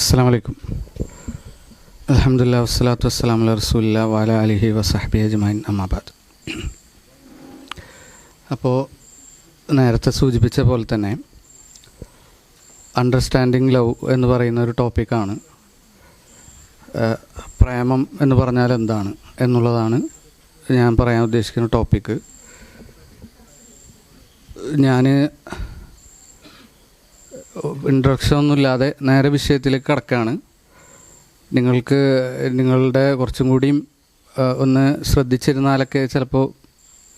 അസ്സലാമു അലൈക്കും. അൽഹംദുലില്ലാഹി വസ്സലാത്തു വസ്സലാമു അലാ റസൂലില്ലാഹി വഅലാ ആലിഹി വസഹ്ബിഹി അജ്മഈൻ അമ്മാ ബഅദ്. അപ്പോൾ നേരത്തെ സൂചിപ്പിച്ച പോലെ തന്നെ അണ്ടർസ്റ്റാൻഡിങ് ലവ് എന്ന് പറയുന്ന ഒരു ടോപ്പിക്കാണ്. പ്രേമം എന്ന് പറഞ്ഞാൽ എന്താണ് എന്നുള്ളതാണ് ഞാൻ പറയാൻ ഉദ്ദേശിക്കുന്ന ടോപ്പിക്ക്. ഞാൻ ഇൻട്രൊഡക്ഷൻ ഒന്നുമില്ലാതെ നേരെ വിഷയത്തിലേക്ക് കടക്കുകയാണ്. നിങ്ങൾക്ക് നിങ്ങളുടെ കുറച്ചും കൂടിയും ഒന്ന് ശ്രദ്ധിച്ചിരുന്നാലൊക്കെ ചിലപ്പോൾ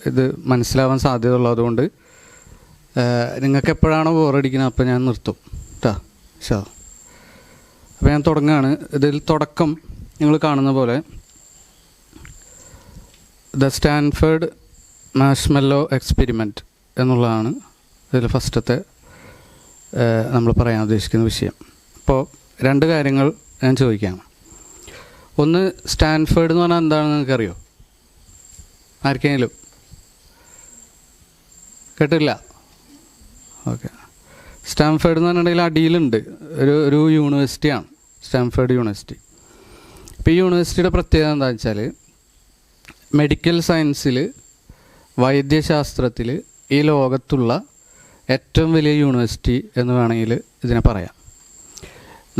ഇത് മനസ്സിലാവാൻ സാധ്യതയുള്ളതുകൊണ്ട് നിങ്ങൾക്ക് എപ്പോഴാണോ ബോറടിക്കുന്നത് അപ്പോൾ ഞാൻ നിർത്തും കേട്ടോ. അപ്പോൾ ഞാൻ തുടങ്ങുകയാണ്. ഇതിൽ തുടക്കം നിങ്ങൾ കാണുന്ന പോലെ ദ സ്റ്റാൻഫേർഡ് മാഷ്മെല്ലോ എക്സ്പെരിമെൻറ്റ് എന്നുള്ളതാണ് ഇതിൽ ഫസ്റ്റത്തെ നമ്മൾ പറയാൻ ഉദ്ദേശിക്കുന്ന വിഷയം. അപ്പോൾ രണ്ട് കാര്യങ്ങൾ ഞാൻ ചോദിക്കാം. ഒന്ന്, സ്റ്റാൻഫേർഡ് എന്ന് പറഞ്ഞാൽ എന്താണെന്ന് നിങ്ങൾക്കറിയോ? ആർക്കെങ്കിലും കേട്ടില്ല? ഓക്കെ. സ്റ്റാൻഫേർഡ് എന്ന് പറഞ്ഞിട്ടുണ്ടെങ്കിൽ അടിയിലുണ്ട് ഒരു യൂണിവേഴ്സിറ്റിയാണ് സ്റ്റാൻഫേർഡ് യൂണിവേഴ്സിറ്റി. ഇപ്പോൾ ഈ യൂണിവേഴ്സിറ്റിയുടെ പ്രത്യേകത എന്താണെന്ന് വെച്ചാൽ മെഡിക്കൽ സയൻസിൽ, വൈദ്യശാസ്ത്രത്തിൽ ഈ ലോകത്തുള്ള ഏറ്റവും വലിയ യൂണിവേഴ്സിറ്റി എന്ന് വേണമെങ്കിൽ ഇതിനെ പറയാം.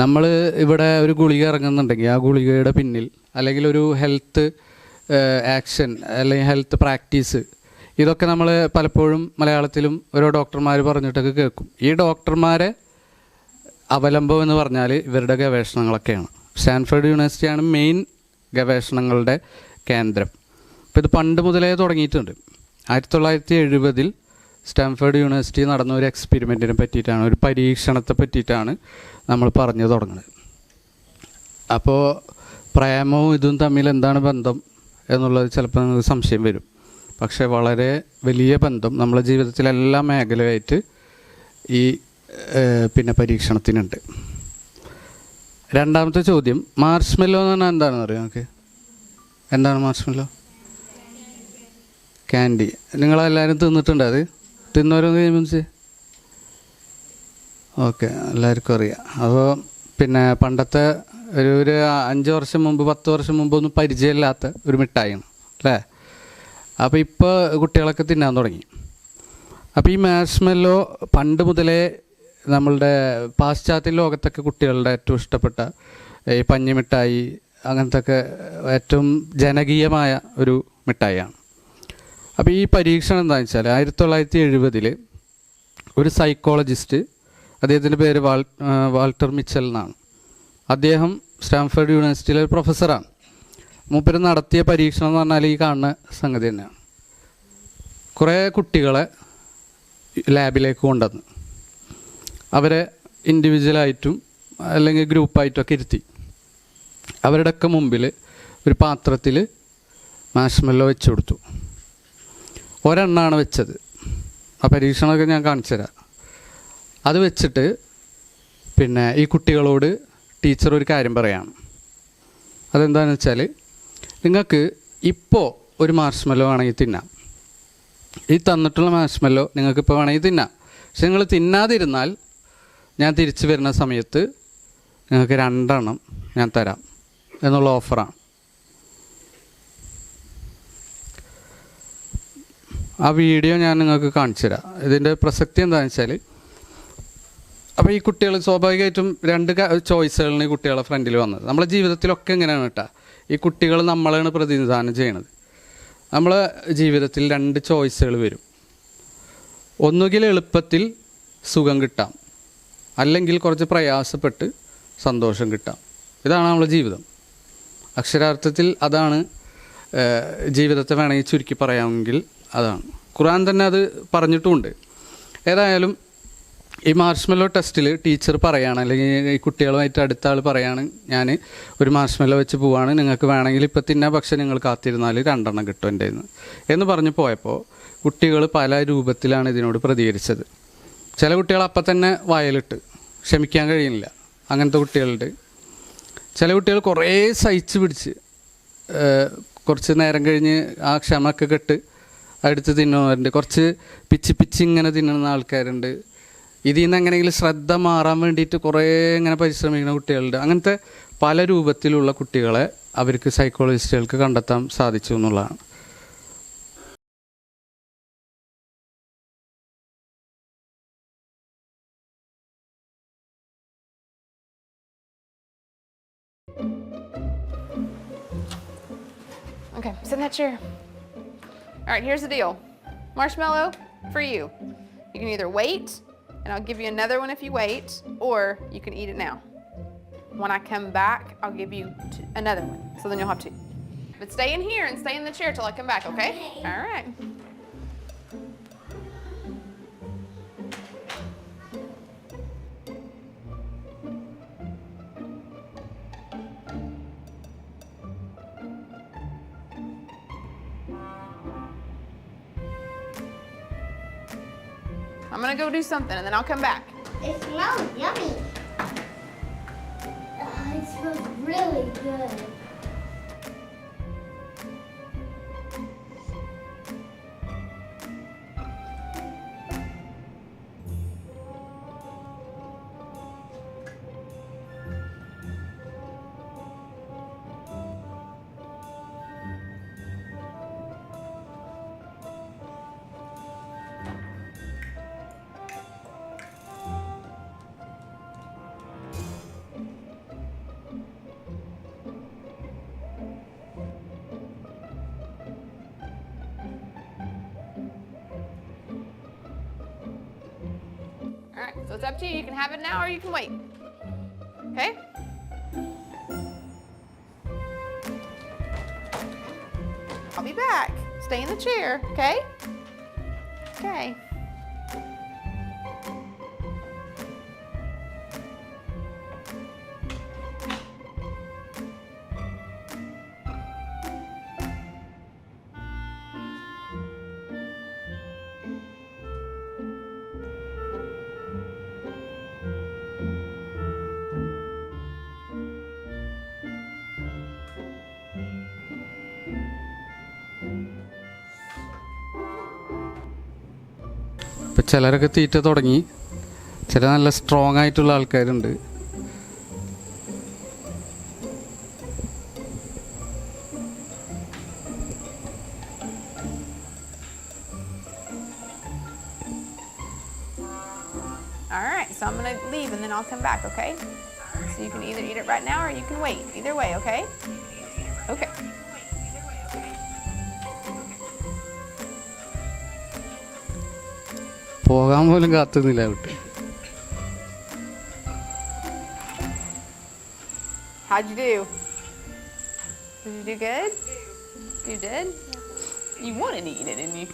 നമ്മൾ ഇവിടെ ഒരു ഗുളിക ഇറങ്ങുന്നുണ്ടെങ്കിൽ ആ ഗുളികയുടെ പിന്നിൽ, അല്ലെങ്കിൽ ഒരു ഹെൽത്ത് ആക്ഷൻ അല്ലെങ്കിൽ ഹെൽത്ത് പ്രാക്ടീസ്, ഇതൊക്കെ നമ്മൾ പലപ്പോഴും മലയാളത്തിലും ഓരോ ഡോക്ടർമാർ പറഞ്ഞിട്ടൊക്കെ കേൾക്കും. ഈ ഡോക്ടർമാരെ അവലംബം എന്ന് പറഞ്ഞാൽ ഇവരുടെ ഗവേഷണങ്ങളൊക്കെയാണ്. സ്റ്റാൻഫോർഡ് യൂണിവേഴ്സിറ്റിയാണ് മെയിൻ ഗവേഷണങ്ങളുടെ കേന്ദ്രം. അപ്പോൾ ഇത് പണ്ട് മുതലേ തുടങ്ങിയിട്ടുണ്ട്. 1970 സ്റ്റാൻഫോർഡ് യൂണിവേഴ്സിറ്റി നടന്ന ഒരു എക്സ്പെരിമെൻറ്റിനെ പറ്റിയിട്ടാണ്, ഒരു പരീക്ഷണത്തെ പറ്റിയിട്ടാണ് നമ്മൾ പറഞ്ഞു തുടങ്ങുന്നത്. അപ്പോൾ പ്രേമവും ഇതും തമ്മിൽ എന്താണ് ബന്ധം എന്നുള്ളത് ചിലപ്പോൾ നിങ്ങൾക്ക് സംശയം വരും. പക്ഷേ വളരെ വലിയ ബന്ധം നമ്മുടെ ജീവിതത്തിലെല്ലാ മേഖലയായിട്ട് ഈ പരീക്ഷണത്തിനുണ്ട്. രണ്ടാമത്തെ ചോദ്യം, മാർഷ്മെല്ലോ എന്ന് പറഞ്ഞാൽ എന്താണെന്ന് അറിയാം നമുക്ക്? എന്താണ് മാർഷ്മെല്ലോ? ക്യാൻഡി. നിങ്ങളെല്ലാവരും തിന്നിട്ടുണ്ട്? അത് തിന്നവരൊന്ന് കഴിയുമ്പോൾ ഓക്കെ, എല്ലാവർക്കും അറിയാം. അപ്പോൾ പണ്ടത്തെ ഒരു 5 വർഷം മുമ്പ് 10 വർഷം മുമ്പൊന്നും പരിചയമില്ലാത്ത ഒരു മിഠായിയാണ് അല്ലേ? അപ്പോൾ ഇപ്പോൾ കുട്ടികളൊക്കെ തിന്നാൻ തുടങ്ങി. അപ്പോൾ ഈ മാർഷ്മെല്ലോ പണ്ട് മുതലേ നമ്മളുടെ പാശ്ചാത്യ ലോകത്തൊക്കെ കുട്ടികളുടെ ഏറ്റവും ഇഷ്ടപ്പെട്ട ഈ പഞ്ഞിമിഠായി, അങ്ങനത്തെ ഒക്കെ ഏറ്റവും ജനകീയമായ ഒരു മിഠായിയാണ്. അപ്പോൾ ഈ പരീക്ഷണം എന്താണെന്ന് വെച്ചാൽ 1970 ഒരു സൈക്കോളജിസ്റ്റ്, അദ്ദേഹത്തിൻ്റെ പേര് വാൾട്ടർ മിച്ചൽ എന്നാണ്. അദ്ദേഹം സ്റ്റാൻഫോർഡ് യൂണിവേഴ്സിറ്റിയിലെ ഒരു പ്രൊഫസറാണ്. മൂപ്പര് നടത്തിയ പരീക്ഷണം എന്ന് പറഞ്ഞാൽ ഈ കാണുന്ന സംഗതി തന്നെയാണ്. കുറേ കുട്ടികളെ ലാബിലേക്ക് കൊണ്ടുവന്ന് അവരെ ഇൻഡിവിജ്വലായിട്ടും അല്ലെങ്കിൽ ഗ്രൂപ്പായിട്ടൊക്കെ ഇരുത്തി അവരുടെയൊക്കെ മുമ്പിൽ ഒരു പാത്രത്തിൽ മാർഷ്മെല്ലോ വെച്ച് കൊടുത്തു. ഒരെണ്ണമാണ് വെച്ചത്. ആ പരീക്ഷണമൊക്കെ ഞാൻ കാണിച്ചു തരാം. അത് വെച്ചിട്ട് ഈ കുട്ടികളോട് ടീച്ചർ ഒരു കാര്യം പറയാണ്. അതെന്താണെന്ന് വെച്ചാൽ, നിങ്ങൾക്ക് ഇപ്പോൾ ഒരു മാർഷ്മെല്ലോ വേണമെങ്കിൽ തിന്നാം. ഈ തന്നിട്ടുള്ള മാർഷ്മെല്ലോ നിങ്ങൾക്കിപ്പോൾ വേണമെങ്കിൽ തിന്നാം. പക്ഷെ നിങ്ങൾ തിന്നാതിരുന്നാൽ ഞാൻ തിരിച്ചു വരുന്ന സമയത്ത് നിങ്ങൾക്ക് 2 എണ്ണം ഞാൻ തരാം എന്നുള്ള ഓഫറാണ്. ആ വീഡിയോ ഞാൻ നിങ്ങൾക്ക് കാണിച്ചു തരാം. ഇതിൻ്റെ പ്രസക്തി എന്താണെന്ന് വെച്ചാൽ, അപ്പോൾ ഈ കുട്ടികൾ സ്വാഭാവികമായിട്ടും 2 ചോയ്സുകളാണ് ഈ കുട്ടികളെ ഫ്രണ്ടിൽ വന്നത്. നമ്മളെ ജീവിതത്തിലൊക്കെ എങ്ങനെയാണ് കേട്ടോ, ഈ കുട്ടികൾ നമ്മളാണ് പ്രതിനിധാനം ചെയ്യണത്. നമ്മളെ ജീവിതത്തിൽ 2 ചോയ്സുകൾ വരും. ഒന്നുകിൽ എളുപ്പത്തിൽ സുഖം കിട്ടാം, അല്ലെങ്കിൽ കുറച്ച് പ്രയാസപ്പെട്ട് സന്തോഷം കിട്ടാം. ഇതാണ് നമ്മളെ ജീവിതം. അക്ഷരാർത്ഥത്തിൽ അതാണ് ജീവിതത്തെ വേണമെങ്കിൽ ചുരുക്കി പറയാമെങ്കിൽ അതാണ്. ഖുർആൻ തന്നെ അത് പറഞ്ഞിട്ടുമുണ്ട്. ഏതായാലും ഈ മാർഷ്മെല്ലോ ടെസ്റ്റിൽ ടീച്ചർ പറയാണ്, അല്ലെങ്കിൽ ഈ കുട്ടികളുമായിട്ട് അടുത്ത ആൾ പറയാണ്, ഞാൻ ഒരു മാർഷ്മെല്ലോ വെച്ച് പോവാണ്, നിങ്ങൾക്ക് വേണമെങ്കിൽ ഇപ്പോൾ തിന്നാം, പക്ഷേ നിങ്ങൾ കാത്തിരുന്നാൽ 2 എണ്ണം കിട്ടും എൻ്റെ എന്ന് പറഞ്ഞ് പോയപ്പോൾ കുട്ടികൾ പല രൂപത്തിലാണ് ഇതിനോട് പ്രതികരിച്ചത്. ചില കുട്ടികൾ അപ്പം തന്നെ വായലിട്ട് ക്ഷമിക്കാൻ കഴിയുന്നില്ല, അങ്ങനത്തെ കുട്ടികളുണ്ട്. ചില കുട്ടികൾ കുറേ സഹിച്ച് പിടിച്ച് കുറച്ച് നേരം കഴിഞ്ഞ് ആ ക്ഷമയൊക്കെ കെട്ട് അടുത്ത് തിന്നുന്നവരുണ്ട്. കുറച്ച് പിച്ച് ഇങ്ങനെ തിന്നുന്ന ആൾക്കാരുണ്ട്. ഇതിൽ നിന്ന് എങ്ങനെയെങ്കിലും ശ്രദ്ധ മാറാൻ വേണ്ടിയിട്ട് കുറേ ഇങ്ങനെ പരിശ്രമിക്കുന്ന കുട്ടികളുണ്ട്. അങ്ങനത്തെ പല രൂപത്തിലുള്ള കുട്ടികളെ അവർക്ക് സൈക്കോളജിസ്റ്റുകൾക്ക് കണ്ടെത്താൻ സാധിച്ചു എന്നുള്ളതാണ്. Okay, sit in that chair. All right, here's the deal. Marshmallow, for you. You can either wait, and I'll give you another one if you wait, or you can eat it now. When I come back, I'll give you another one, so then you'll have two. But stay in here and stay in the chair till I come back, okay? All right. I'm gonna go do something and then I'll come back. It smells yummy. It smells really good. All right, so it's up to you. You can have it now or you can wait. Okay? I'll be back. Stay in the chair, okay? Okay. ഇപ്പം ചിലരൊക്കെ തീറ്റ തുടങ്ങി, ചില നല്ല strong ആയിട്ടുള്ള ആൾക്കാരുണ്ട്. All right, so I'm gonna leave and then I'll come back, okay? So you can either eat it right now or you can wait. Either way, okay? Okay. പോകാൻ പോലും കാത്തുന്നില്ല കുട്ടി. How'd you do? Did you do good? You did? You wanted to eat it, didn't you?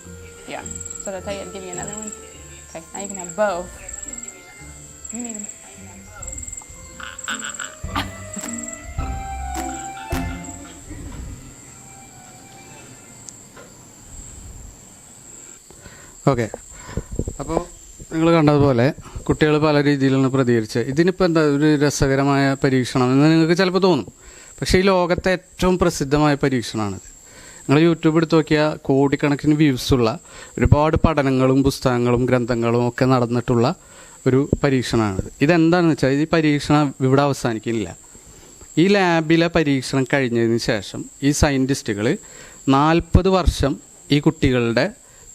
Yeah. So did I tell you to give you another one? Okay, now you can have both. You need them. Okay, അപ്പോൾ നിങ്ങൾ കണ്ടതുപോലെ കുട്ടികൾ പല രീതിയിലാണ് പ്രതികരിച്ചത്. ഇതിനിപ്പോൾ എന്താ ഒരു രസകരമായ പരീക്ഷണം എന്ന് നിങ്ങൾക്ക് ചിലപ്പോൾ തോന്നും. പക്ഷേ ഈ ലോകത്തെ ഏറ്റവും പ്രസിദ്ധമായ പരീക്ഷണമാണിത്. നിങ്ങൾ യൂട്യൂബ് എടുത്ത് നോക്കിയാൽ കോടിക്കണക്കിന് വ്യൂസുള്ള ഒരുപാട് പഠനങ്ങളും പുസ്തകങ്ങളും ഗ്രന്ഥങ്ങളും ഒക്കെ നടന്നിട്ടുള്ള ഒരു പരീക്ഷണമാണിത്. ഇതെന്താണെന്ന് വെച്ചാൽ ഈ പരീക്ഷണം ഇവിടെ അവസാനിക്കുന്നില്ല. ഈ ലാബിലെ പരീക്ഷണം കഴിഞ്ഞതിന് ശേഷം ഈ സയൻറ്റിസ്റ്റുകൾ 40 വർഷം ഈ കുട്ടികളുടെ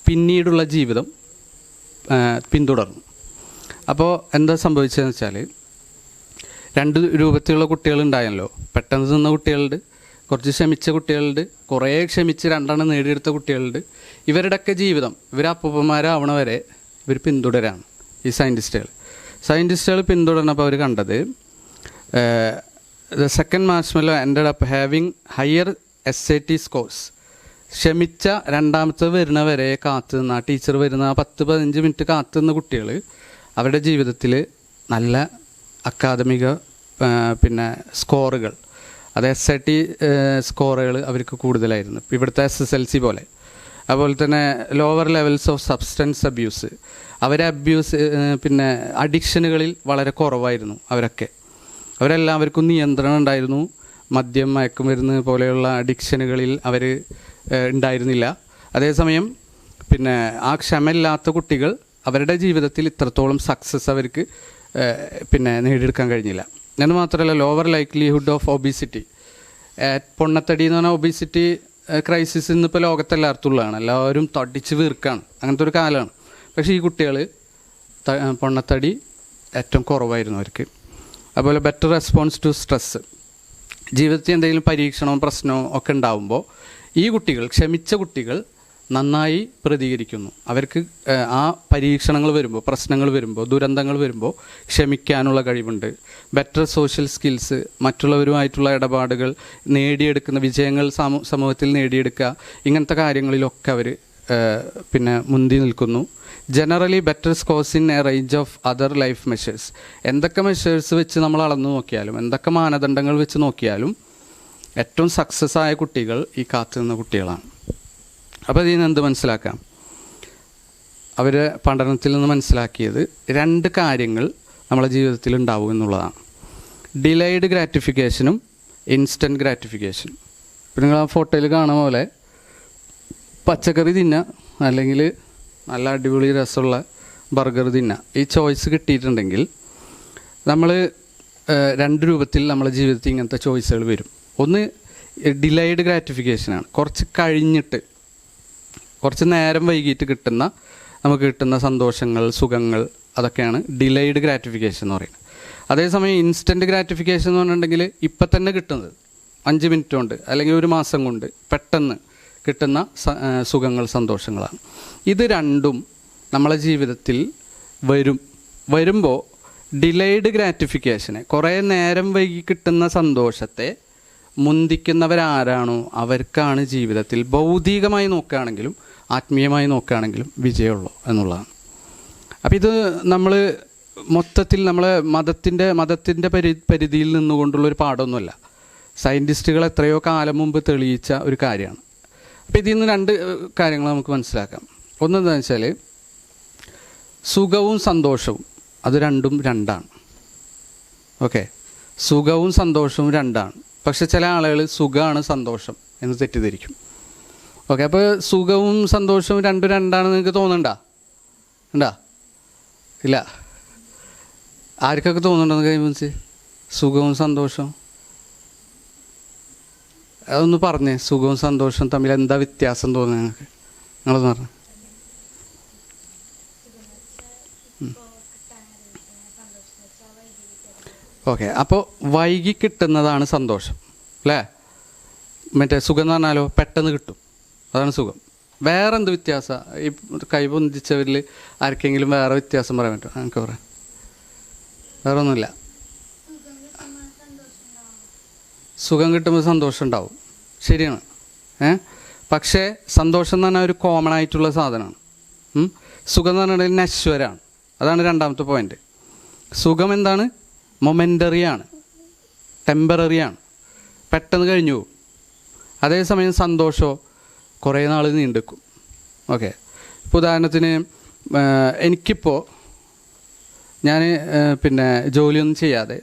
പിന്നീടുള്ള ജീവിതം പിന്തുടർന്നു. അപ്പോൾ എന്താ സംഭവിച്ചതെന്ന് വെച്ചാൽ 2 രൂപത്തിലുള്ള കുട്ടികളുണ്ടായല്ലോ. പെട്ടെന്ന് നിന്ന കുട്ടികളുണ്ട്, കുറച്ച് ക്ഷമിച്ച കുട്ടികളുണ്ട്, കുറേ ക്ഷമിച്ച് 2 നേടിയെടുത്ത കുട്ടികളുണ്ട്. ഇവരുടെയൊക്കെ ജീവിതം ഇവർ അപ്പൂപ്പന്മാരാവണ വരെ ഇവർ പിന്തുടരാണ് ഈ സയൻറ്റിസ്റ്റുകൾ പിന്തുടർന്നപ്പോൾ അവർ കണ്ടത് the second marshmallow ended up having higher SAT scores. ക്ഷമിച്ച രണ്ടാമത്തെ വരുന്ന വരെ കാത്തു നിന്ന്, ആ ടീച്ചർ വരുന്ന 10-15 മിനിറ്റ് കാത്തു നിന്ന കുട്ടികൾ അവരുടെ ജീവിതത്തിൽ നല്ല അക്കാദമിക പിന്നെ സ്കോറുകൾ, അത് SAT സ്കോറുകൾ അവർക്ക് കൂടുതലായിരുന്നു, ഇവിടുത്തെ SSLC പോലെ. അതുപോലെ തന്നെ lower levels of substance abuse, പിന്നെ അഡിക്ഷനുകളിൽ വളരെ കുറവായിരുന്നു അവരെല്ലാവർക്കും നിയന്ത്രണം ഉണ്ടായിരുന്നു. മദ്യം, മയക്കുമരുന്ന് പോലെയുള്ള അഡിക്ഷനുകളിൽ അവർ ഉണ്ടായിരുന്നില്ല. അതേസമയം പിന്നെ ആ ക്ഷമയില്ലാത്ത കുട്ടികൾ അവരുടെ ജീവിതത്തിൽ ഇത്രത്തോളം സക്സസ് അവർക്ക് പിന്നെ നേടിയെടുക്കാൻ കഴിഞ്ഞില്ല. എന്ന് മാത്രമല്ല ലോവർ ലൈക്ലിഹുഡ് ഓഫ് ഒബീസിറ്റി, പൊണ്ണത്തടി എന്ന് പറഞ്ഞാൽ ഒബീസിറ്റി ക്രൈസിസ് ഇന്നിപ്പോൾ ലോകത്തെല്ലായിടത്തുള്ളതാണ്. എല്ലാവരും തടിച്ച് വീർക്കാണ്, അങ്ങനത്തെ ഒരു കാലമാണ്. പക്ഷേ ഈ കുട്ടികൾ പൊണ്ണത്തടി ഏറ്റവും കുറവായിരുന്നു അവർക്ക്. അതുപോലെ ബെറ്റർ റെസ്പോൺസ് ടു സ്ട്രെസ്സ്, ജീവിതത്തിൽ എന്തെങ്കിലും പരീക്ഷണമോ പ്രശ്നമോ ഒക്കെ ഉണ്ടാകുമ്പോൾ ഈ കുട്ടികൾ, ക്ഷമിച്ച കുട്ടികൾ നന്നായി പ്രതികരിക്കുന്നു. അവർക്ക് ആ പരീക്ഷണങ്ങൾ വരുമ്പോൾ, പ്രശ്നങ്ങൾ വരുമ്പോൾ, ദുരന്തങ്ങൾ വരുമ്പോൾ ക്ഷമിക്കാനുള്ള കഴിവുണ്ട്. ബെറ്റർ സോഷ്യൽ സ്കിൽസ്, മറ്റുള്ളവരുമായിട്ടുള്ള ഇടപാടുകൾ, നേടിയെടുക്കുന്ന വിജയങ്ങൾ സമൂഹത്തിൽ നേടിയെടുക്കുക, ഇങ്ങനത്തെ കാര്യങ്ങളിലൊക്കെ അവർ പിന്നെ മുന്തി നിൽക്കുന്നു. Generally better scores in A range of other life measures. എന്തൊക്കെ മെഷേഴ്സ് വെച്ച് നമ്മൾ അളന്നു നോക്കിയാലും, എന്തൊക്കെ മാനദണ്ഡങ്ങൾ വെച്ച് നോക്കിയാലും ഏറ്റവും സക്സസ് ആയ കുട്ടികൾ ഈ കാത്തുനിന്ന കുട്ടികളാണ്. അപ്പോൾ ഇതിൽ നിന്ന് എന്ത് മനസ്സിലാക്കാം? അവർ പഠനത്തിൽ നിന്ന് മനസ്സിലാക്കിയത് 2 കാര്യങ്ങൾ നമ്മളെ ജീവിതത്തിൽ ഉണ്ടാവും എന്നുള്ളതാണ്. ഡിലേയ്ഡ് ഗ്രാറ്റിഫിക്കേഷനും ഇൻസ്റ്റൻറ്റ് ഗ്രാറ്റിഫിക്കേഷനും. ഇപ്പം നിങ്ങൾ ആ ഫോട്ടോയിൽ കാണുന്ന പോലെ പച്ചക്കറി തിന്നുക, അല്ലെങ്കിൽ നല്ല അടിപൊളി രസമുള്ള ബർഗർ തിന്നുക, ഈ ചോയ്സ് കിട്ടിയിട്ടുണ്ടെങ്കിൽ നമ്മൾ 2 രൂപത്തിൽ നമ്മളെ ജീവിതത്തിൽ ഇങ്ങനത്തെ ചോയ്സുകൾ വരും. ഒന്ന് ഡിലേയ്ഡ് ഗ്രാറ്റിഫിക്കേഷനാണ്, കുറച്ച് കഴിഞ്ഞിട്ട്, കുറച്ച് നേരം വൈകിട്ട് നമുക്ക് കിട്ടുന്ന സന്തോഷങ്ങൾ, സുഖങ്ങൾ, അതൊക്കെയാണ് ഡിലേയ്ഡ് ഗ്രാറ്റിഫിക്കേഷൻ എന്ന് പറയുന്നത്. അതേസമയം ഇൻസ്റ്റൻറ്റ് ഗ്രാറ്റിഫിക്കേഷൻ എന്ന് പറഞ്ഞിട്ടുണ്ടെങ്കിൽ ഇപ്പം തന്നെ കിട്ടുന്നത് 5 മിനിറ്റ് കൊണ്ട് അല്ലെങ്കിൽ 1 മാസം കൊണ്ട് പെട്ടെന്ന് കിട്ടുന്ന സുഖങ്ങൾ, സന്തോഷങ്ങളാണ്. ഇത് രണ്ടും നമ്മളെ ജീവിതത്തിൽ വരുമ്പോൾ ഡിലേയ്ഡ് ഗ്രാറ്റിഫിക്കേഷനെ, കുറേ നേരം വൈകി കിട്ടുന്ന സന്തോഷത്തെ മുന്തിക്കുന്നവരാരാണോ അവർക്കാണ് ജീവിതത്തിൽ ഭൗതികമായി നോക്കുകയാണെങ്കിലും ആത്മീയമായി നോക്കുകയാണെങ്കിലും വിജയമുള്ളൂ എന്നുള്ളതാണ്. അപ്പോൾ ഇത് നമ്മൾ മൊത്തത്തിൽ നമ്മളെ മതത്തിൻ്റെ പരിധിയിൽ നിന്നുകൊണ്ടുള്ളൊരു പാഠമൊന്നുമല്ല. സയൻറ്റിസ്റ്റുകൾ എത്രയോ കാലം മുമ്പ് തെളിയിച്ച ഒരു കാര്യമാണ്. അപ്പോൾ ഇതിൽ നിന്ന് 2 കാര്യങ്ങൾ നമുക്ക് മനസ്സിലാക്കാം. ഒന്നെന്താണെന്ന് വെച്ചാൽ സുഖവും സന്തോഷവും അത് രണ്ടാണ്. ഓക്കെ, സുഖവും സന്തോഷവും 2ആണ്. പക്ഷെ ചില ആളുകൾ സുഖമാണ് സന്തോഷം എന്ന് തെറ്റിദ്ധരിക്കും. ഓക്കെ, അപ്പോൾ സുഖവും സന്തോഷവും 2 നിങ്ങൾക്ക് തോന്നുന്നുണ്ടോ? ഇല്ല. ആർക്കൊക്കെ തോന്നുന്നുണ്ടെന്ന് കഴിയുമ്പോൾ സുഖവും സന്തോഷവും അതൊന്ന് പറഞ്ഞേ. സുഖവും സന്തോഷവും തമ്മിൽ എന്താ വ്യത്യാസം തോന്നുന്നത് നിങ്ങൾക്ക്? നിങ്ങളൊന്ന് പറഞ്ഞു. ഓക്കെ, അപ്പോൾ വൈകി കിട്ടുന്നതാണ് സന്തോഷം അല്ലേ? മറ്റേ സുഖം എന്ന് പറഞ്ഞാലോ പെട്ടെന്ന് കിട്ടും, അതാണ് സുഖം. വേറെ എന്ത് വ്യത്യാസം? ഈ കൈ പൊന്തിച്ചവരിൽ ആർക്കെങ്കിലും വേറെ വ്യത്യാസം പറയാൻ പറ്റുമോ? എനിക്ക് പറയാം. വേറെ ഒന്നുമില്ല. സുഖം കിട്ടുമ്പോൾ സന്തോഷം ഉണ്ടാവും, ശരിയാണ്. പക്ഷേ സന്തോഷം എന്ന് പറഞ്ഞാൽ ഒരു കോമൺ ആയിട്ടുള്ള സാധനമാണ്. സുഖം എന്ന് പറഞ്ഞിട്ടുണ്ടെങ്കിൽ നശ്വരാണ്. അതാണ് 2ാമത്തെ പോയിൻ്റ്. സുഖം എന്താണ്? മൊമെൻ്ററിയാണ്, ടെമ്പററിയാണ്, പെട്ടെന്ന് കഴിഞ്ഞു പോകും. അതേസമയം സന്തോഷമോ കുറേ നാൾ നീണ്ടുക്കും. ഓക്കെ, ഇപ്പോൾ ഉദാഹരണത്തിന് എനിക്കിപ്പോൾ ഞാൻ പിന്നെ ജോലിയൊന്നും ചെയ്യാതെ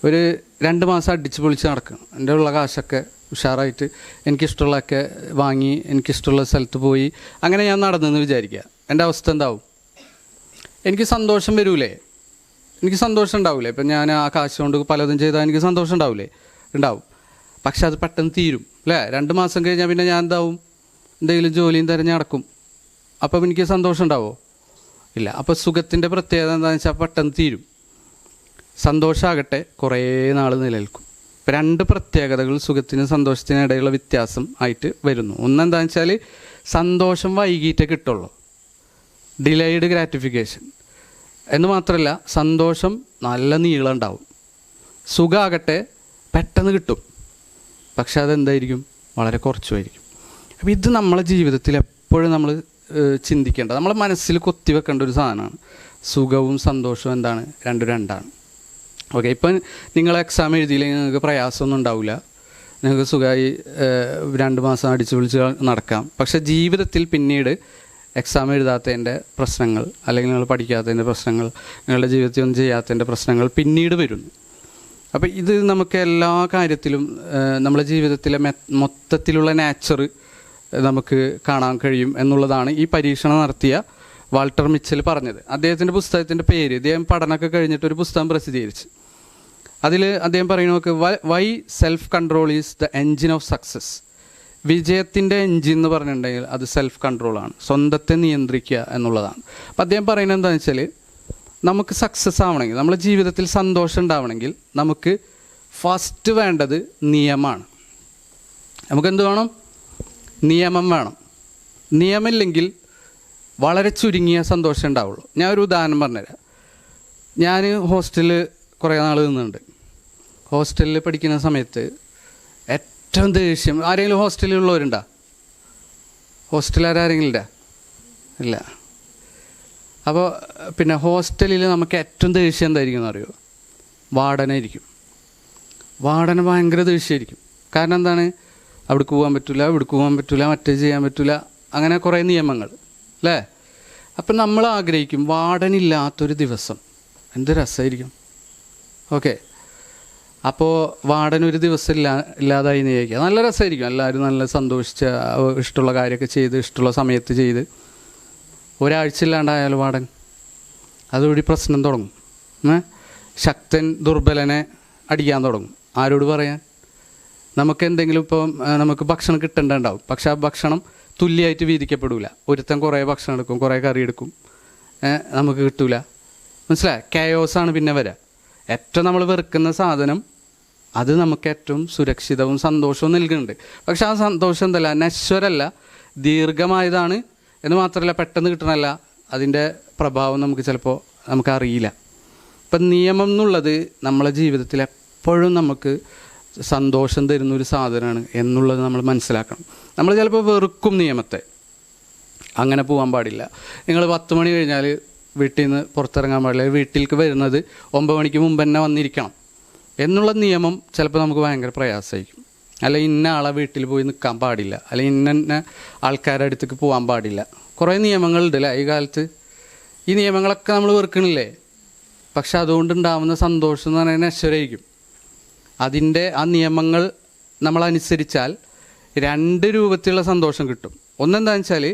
ഒരു 2 മാസം അടിച്ച് പൊളിച്ച് നടക്കണം. എൻ്റെ ഉള്ള കാശൊക്കെ ഉഷാറായിട്ട് എനിക്കിഷ്ടമുള്ളതൊക്കെ വാങ്ങി എനിക്കിഷ്ടമുള്ള സ്ഥലത്ത് പോയി അങ്ങനെ ഞാൻ നടന്നെന്ന് വിചാരിക്കുക. എൻ്റെ അവസ്ഥ എന്താവും? എനിക്ക് സന്തോഷം വരൂലേ? എനിക്ക് സന്തോഷം ഉണ്ടാവില്ലേ? ഇപ്പം ഞാൻ ആ കാശ് കൊണ്ട് പലതും ചെയ്താൽ എനിക്ക് സന്തോഷം ഉണ്ടാവും. പക്ഷെ അത് പെട്ടെന്ന് തീരും അല്ലേ? 2 മാസം കഴിഞ്ഞാൽ പിന്നെ ഞാൻ എന്താവും? എന്തെങ്കിലും ജോലിയും തിരഞ്ഞ് നടക്കും. അപ്പം എനിക്ക് സന്തോഷം ഉണ്ടാവുമോ? ഇല്ല. അപ്പോൾ സുഖത്തിൻ്റെ പ്രത്യേകത എന്താണെന്ന് വെച്ചാൽ പെട്ടെന്ന് തീരും. സന്തോഷമാകട്ടെ കുറേ നാൾ നിലനിൽക്കും. ഇപ്പം 2 പ്രത്യേകതകൾ സുഖത്തിനും സന്തോഷത്തിനും ഇടയിലുള്ള വ്യത്യാസം ആയിട്ട് വരുന്നു. ഒന്നെന്താണെന്ന് വെച്ചാൽ സന്തോഷം വൈകിട്ടേ കിട്ടുള്ളൂ, ഡിലേയ്ഡ് ഗ്രാറ്റിഫിക്കേഷൻ. എന്ന് മാത്രമല്ല സന്തോഷം നല്ല നീളം ഉണ്ടാവും. സുഖമാകട്ടെ പെട്ടെന്ന് കിട്ടും, പക്ഷെ അതെന്തായിരിക്കും? വളരെ കുറച്ചുമായിരിക്കും. അപ്പോൾ ഇത് നമ്മളെ ജീവിതത്തിൽ എപ്പോഴും നമ്മൾ ചിന്തിക്കേണ്ടത്, നമ്മളെ മനസ്സിൽ കൊത്തിവെക്കേണ്ട ഒരു സാധനമാണ്. സുഖവും സന്തോഷവും എന്താണ്? 2 ഓക്കെ, ഇപ്പം നിങ്ങൾ എക്സാം എഴുതിയില്ലെങ്കിൽ നിങ്ങൾക്ക് പ്രയാസമൊന്നും ഉണ്ടാവില്ല, നിങ്ങൾക്ക് സുഖമായി 2 മാസം അടിച്ചു വിളിച്ച് നടക്കാം. പക്ഷേ ജീവിതത്തിൽ പിന്നീട് എക്സാം എഴുതാത്തതിൻ്റെ പ്രശ്നങ്ങൾ, അല്ലെങ്കിൽ നിങ്ങൾ പഠിക്കാത്തതിൻ്റെ പ്രശ്നങ്ങൾ, നിങ്ങളുടെ ജീവിതത്തിൽ ഒന്നും ചെയ്യാത്തതിൻ്റെ പ്രശ്നങ്ങൾ പിന്നീട് വരുന്നു. അപ്പോൾ ഇത് നമുക്ക് എല്ലാ കാര്യത്തിലും നമ്മുടെ ജീവിതത്തിലെ മൊത്തത്തിലുള്ള നാച്ചർ നമുക്ക് കാണാൻ കഴിയും എന്നുള്ളതാണ് ഈ പരീക്ഷണം നടത്തിയ വാൾട്ടർ മിച്ചൽ പറഞ്ഞത്. അദ്ദേഹത്തിൻ്റെ പുസ്തകത്തിൻ്റെ പേര്, അദ്ദേഹം പഠനമൊക്കെ കഴിഞ്ഞിട്ട് ഒരു പുസ്തകം പ്രസിദ്ധീകരിച്ചു. അതിൽ അദ്ദേഹം പറയുന്നത് നോക്ക്, why self control is the engine of success. വിജയത്തിൻ്റെ എൻജിൻ എന്ന് പറഞ്ഞിട്ടുണ്ടെങ്കിൽ അത് സെൽഫ് കൺട്രോളാണ്, സ്വന്തത്തെ നിയന്ത്രിക്കുക എന്നുള്ളതാണ്. അപ്പം അദ്ദേഹം പറയുന്നത് എന്താണെന്ന് വെച്ചാൽ, നമുക്ക് സക്സസ് ആവണമെങ്കിൽ, നമ്മുടെ ജീവിതത്തിൽ സന്തോഷം ഉണ്ടാവണമെങ്കിൽ നമുക്ക് ഫസ്റ്റ് വേണ്ടത് നിയമമാണ്. നമുക്കെന്ത് വേണം? നിയമം വേണം. നിയമമില്ലെങ്കിൽ വളരെ ചുരുങ്ങിയ സന്തോഷം ഉണ്ടാവുള്ളൂ. ഞാൻ ഒരു ഉദാഹരണം പറഞ്ഞുതരാം. ഞാൻ ഹോസ്റ്റലിൽ കുറേ നാൾ നിന്നുണ്ട്. ഹോസ്റ്റലിൽ പഠിക്കുന്ന സമയത്ത് ഏറ്റവും ദേഷ്യം, ആരെങ്കിലും ഹോസ്റ്റലിൽ ഉള്ളവരുണ്ടോ? ഹോസ്റ്റലുകാരെങ്കിലും ഇല്ല? ഇല്ല. അപ്പോൾ പിന്നെ ഹോസ്റ്റലിൽ നമുക്ക് ഏറ്റവും ദേഷ്യം എന്തായിരിക്കും എന്നറിയോ? വാർഡനായിരിക്കും. വാർഡന് ഭയങ്കര ദേഷ്യമായിരിക്കും. കാരണം എന്താണ്? അവിടേക്ക് പോകാൻ പറ്റില്ല, ഇവിടേക്ക് പോകാൻ പറ്റില്ല, മറ്റേ ചെയ്യാൻ പറ്റില്ല, അങ്ങനെ കുറേ നിയമങ്ങൾ അല്ലേ? അപ്പം നമ്മൾ ആഗ്രഹിക്കും വാർഡനില്ലാത്തൊരു ദിവസം എന്ത് രസമായിരിക്കും. ഓക്കെ, അപ്പോൾ വാർഡൻ ഒരു ദിവസം ഇല്ലാതായി നിയോഗിക്കുക, നല്ല രസമായിരിക്കും. എല്ലാവരും നല്ല സന്തോഷിച്ച് ഇഷ്ടമുള്ള കാര്യമൊക്കെ ചെയ്ത് ഇഷ്ടമുള്ള സമയത്ത് ചെയ്ത്. ഒരാഴ്ച ഇല്ലാണ്ടായാലും വാർഡൻ, അതുവഴി പ്രശ്നം തുടങ്ങും. ശക്തൻ ദുർബലനെ അടിക്കാൻ തുടങ്ങും. ആരോട് പറയാൻ? നമുക്ക് എന്തെങ്കിലും ഇപ്പം നമുക്ക് ഭക്ഷണം കിട്ടേണ്ടതുണ്ടാവും, പക്ഷെ ആ ഭക്ഷണം തുല്യമായിട്ട് വീതിക്കപ്പെടില്ല. ഒരുത്തൻ കുറേ ഭക്ഷണം എടുക്കും, കുറേ കറി എടുക്കും, നമുക്ക് കിട്ടില്ല. മനസ്സിലായി? കെയോസാണ് പിന്നെ വരിക. ഏറ്റവും നമ്മൾ വെറുക്കുന്ന സാധനം അത് നമുക്ക് ഏറ്റവും സുരക്ഷിതവും സന്തോഷവും നൽകുന്നുണ്ട്. പക്ഷെ ആ സന്തോഷം എന്തല്ല, നശ്വരല്ല, ദീർഘമായതാണ് എന്ന് മാത്രമല്ല പെട്ടെന്ന് കിട്ടണമല്ല, അതിൻ്റെ പ്രഭാവം നമുക്ക് ചിലപ്പോൾ നമുക്കറിയില്ല. ഇപ്പം നിയമം എന്നുള്ളത് നമ്മളെ ജീവിതത്തിൽ എപ്പോഴും നമുക്ക് സന്തോഷം തരുന്നൊരു സാധനമാണ് എന്നുള്ളത് നമ്മൾ മനസ്സിലാക്കണം. നമ്മൾ ചിലപ്പോൾ വെറുക്കും നിയമത്തെ. അങ്ങനെ പോകാൻ പാടില്ല. നിങ്ങൾ 10 മണി കഴിഞ്ഞാൽ വീട്ടിൽ നിന്ന് പുറത്തിറങ്ങാൻ പാടില്ല, വീട്ടിലേക്ക് വരുന്നത് 9 മണിക്ക് മുമ്പ് തന്നെ വന്നിരിക്കണം എന്നുള്ള നിയമം ചിലപ്പോൾ നമുക്ക് ഭയങ്കര പ്രയാസമായിരിക്കും. അല്ല ഇന്ന ആളെ വീട്ടിൽ പോയി നിൽക്കാൻ പാടില്ല, അല്ലെങ്കിൽ ഇന്ന ആൾക്കാരുടെ അടുത്തേക്ക് പോകാൻ പാടില്ല. കുറേ നിയമങ്ങളുണ്ട് അല്ലേ ഈ കാലത്ത്. ഈ നിയമങ്ങളൊക്കെ നമ്മൾ വെറുക്കണില്ലേ? പക്ഷെ അതുകൊണ്ടുണ്ടാവുന്ന സന്തോഷം എന്ന് പറയുന്നത് നശ്വരമായിരിക്കും. അതിൻ്റെ ആ നിയമങ്ങൾ നമ്മളനുസരിച്ചാൽ 2 രൂപത്തിലുള്ള സന്തോഷം കിട്ടും. ഒന്നെന്താണെന്ന് വെച്ചാൽ,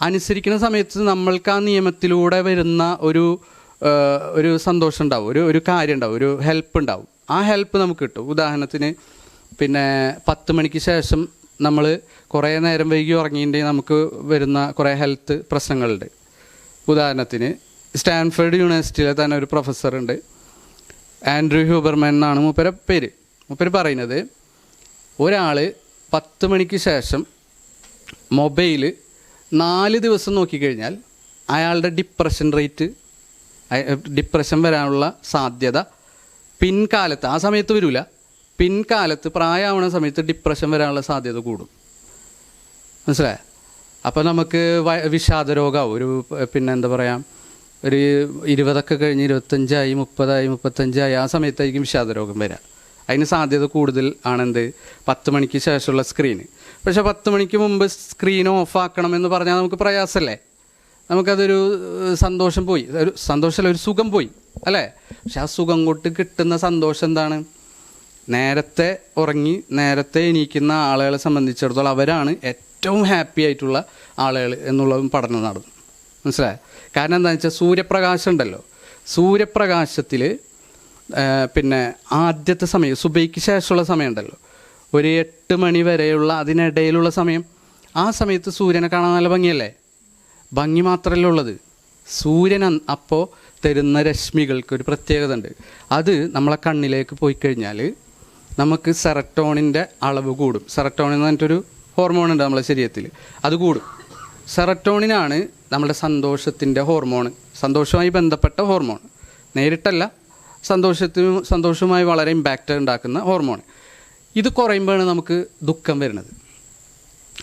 അനുസരിക്കുന്ന സമയത്ത് നമ്മൾക്ക് ആ നിയമത്തിലൂടെ വരുന്ന ഒരു സന്തോഷം ഉണ്ടാവും, ഒരു കാര്യം ഉണ്ടാവും, ഒരു ഹെൽപ്പ് ഉണ്ടാവും. ആ ഹെൽപ്പ് നമുക്ക് കിട്ടും. ഉദാഹരണത്തിന് പിന്നെ 10 മണിക്ക് ശേഷം നമ്മൾ കുറേ നേരം വൈകി ഉറങ്ങിയിട്ടുണ്ടെങ്കിൽ നമുക്ക് വരുന്ന കുറേ ഹെൽത്ത് പ്രശ്നങ്ങളുണ്ട്. ഉദാഹരണത്തിന് സ്റ്റാൻഫോർഡ് യൂണിവേഴ്സിറ്റിയിലെ തന്നെ ഒരു പ്രൊഫസറുണ്ട്, ആൻഡ്രൂ ഹ്യൂബർമാൻ എന്നാണ് മൂപ്പരെ പേര്. മൂപ്പര് പറയുന്നത്, ഒരാൾ 10 മണിക്ക് ശേഷം മൊബൈൽ 4 ദിവസം നോക്കിക്കഴിഞ്ഞാൽ അയാളുടെ ഡിപ്രഷൻ വരാനുള്ള സാധ്യത പിൻകാലത്ത്, ആ സമയത്ത് വരില്ല, പിൻകാലത്ത് പ്രായമാവുന്ന സമയത്ത് ഡിപ്രഷൻ വരാനുള്ള സാധ്യത കൂടും. മനസ്സിലായോ? അപ്പോൾ നമുക്ക് വിഷാദരോഗമാവും. പിന്നെ എന്താ പറയുക, ഒരു 20 കഴിഞ്ഞ് 25 35 ആ സമയത്തായിരിക്കും വിഷാദരോഗം വരിക. അതിന് സാധ്യത കൂടുതൽ ആണെന്ത്? 10 മണിക്ക് ശേഷമുള്ള സ്ക്രീന്. പക്ഷേ 10 മണിക്ക് മുമ്പ് സ്ക്രീൻ ഓഫാക്കണമെന്ന് പറഞ്ഞാൽ നമുക്ക് പ്രയാസമല്ലേ? നമുക്കതൊരു സന്തോഷം പോയി, ഒരു സന്തോഷമല്ല, ഒരു സുഖം പോയി അല്ലേ? പക്ഷെ ആ സുഖം കൊണ്ട് കിട്ടുന്ന സന്തോഷം എന്താണ്? നേരത്തെ ഉറങ്ങി നേരത്തെ എണീക്കുന്ന ആളുകളെ സംബന്ധിച്ചിടത്തോളം അവരാണ് ഏറ്റവും ഹാപ്പി ആയിട്ടുള്ള ആളുകൾ എന്നുള്ളതും പഠനം നടന്നു. മനസ്സിലായോ? കാരണം എന്താണെന്ന് വെച്ചാൽ സൂര്യപ്രകാശം ഉണ്ടല്ലോ, സൂര്യപ്രകാശത്തിൽ പിന്നെ ആദ്യത്തെ സമയം സുബൈക്ക് ശേഷമുള്ള സമയം ഉണ്ടല്ലോ, ഒരു 8 മണി വരെയുള്ള അതിനിടയിലുള്ള സമയം, ആ സമയത്ത് സൂര്യനെ കാണാൻ നല്ല ഭംഗിയല്ലേ? ഭംഗി മാത്രമല്ല ഉള്ളത്, സൂര്യൻ അപ്പോൾ തരുന്ന രശ്മികൾക്ക് ഒരു പ്രത്യേകത ഉണ്ട്. അത് നമ്മളെ കണ്ണിലേക്ക് പോയി കഴിഞ്ഞാൽ നമുക്ക് സെറട്ടോണിൻ്റെ അളവ് കൂടും. സെറട്ടോണിൻ എന്ന് പറഞ്ഞിട്ടൊരു ഹോർമോൺ ഉണ്ട് നമ്മളെ ശരീരത്തിൽ, അത് കൂടും. സെറട്ടോണിനാണ് നമ്മുടെ സന്തോഷത്തിൻ്റെ ഹോർമോൺ, സന്തോഷവുമായി ബന്ധപ്പെട്ട ഹോർമോൺ. നേരിട്ടല്ല, സന്തോഷവുമായി വളരെ ഇമ്പാക്റ്റ് ഉണ്ടാക്കുന്ന ഹോർമോൺ. ഇത് കുറയുമ്പോഴാണ് നമുക്ക് ദുഃഖം വരുന്നത്.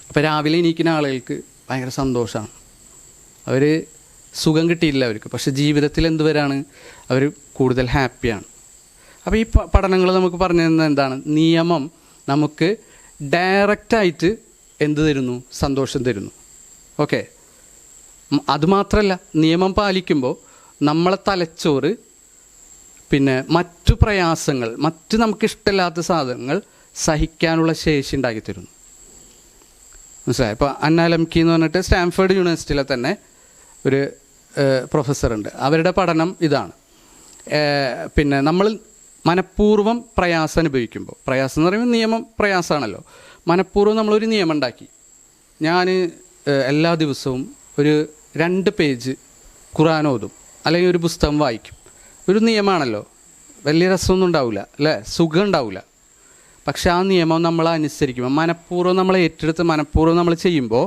അപ്പോൾ രാവിലെ എണീക്കുന്ന ആളുകൾക്ക് ഭയങ്കര സന്തോഷമാണ്, അവർ സുഖം കിട്ടിയില്ല അവർക്ക്, പക്ഷെ ജീവിതത്തിൽ എന്തുവരാണ്, അവർ കൂടുതൽ ഹാപ്പിയാണ്. അപ്പോൾ ഈ പഠനങ്ങൾ നമുക്ക് പറഞ്ഞു തരുന്നത് എന്താണ്? നിയമം നമുക്ക് ഡയറക്റ്റായിട്ട് എന്ത് തരുന്നു? സന്തോഷം തരുന്നു. ഓക്കെ, അതുമാത്രമല്ല, നിയമം പാലിക്കുമ്പോൾ നമ്മളെ തലച്ചോറ് പിന്നെ മറ്റു പ്രയാസങ്ങൾ, മറ്റ് നമുക്കിഷ്ടമില്ലാത്ത സാധനങ്ങൾ സഹിക്കാനുള്ള ശേഷി ഉണ്ടാക്കി തരുന്നു. മനസ്സിലായി? ഇപ്പോൾ അന്ന ലെംകി എന്ന് പറഞ്ഞിട്ട് സ്റ്റാൻഫോർഡ് യൂണിവേഴ്സിറ്റിയിലെ തന്നെ ഒരു പ്രൊഫസറുണ്ട്. അവരുടെ പഠനം ഇതാണ്. പിന്നെ നമ്മൾ മനഃപൂർവ്വം പ്രയാസം അനുഭവിക്കുമ്പോൾ, പ്രയാസം എന്ന് പറയുമ്പോൾ നിയമം പ്രയാസമാണല്ലോ, മനഃപൂർവ്വം നമ്മളൊരു നിയമം ഉണ്ടാക്കി. ഞാൻ എല്ലാ ദിവസവും ഒരു 2 പേജ് ഖുർആൻ ഓതും, അല്ലെങ്കിൽ ഒരു പുസ്തകം വായിക്കും. ഒരു നിയമമാണല്ലോ, വലിയ രസമൊന്നും ഉണ്ടാവില്ല അല്ലേ, സുഖം ഉണ്ടാവില്ല. പക്ഷെ ആ നിയമം നമ്മൾ അനുസരിക്കുമ്പോൾ, മനഃപൂർവ്വം നമ്മൾ ഏറ്റെടുത്ത് മനഃപൂർവ്വം നമ്മൾ ചെയ്യുമ്പോൾ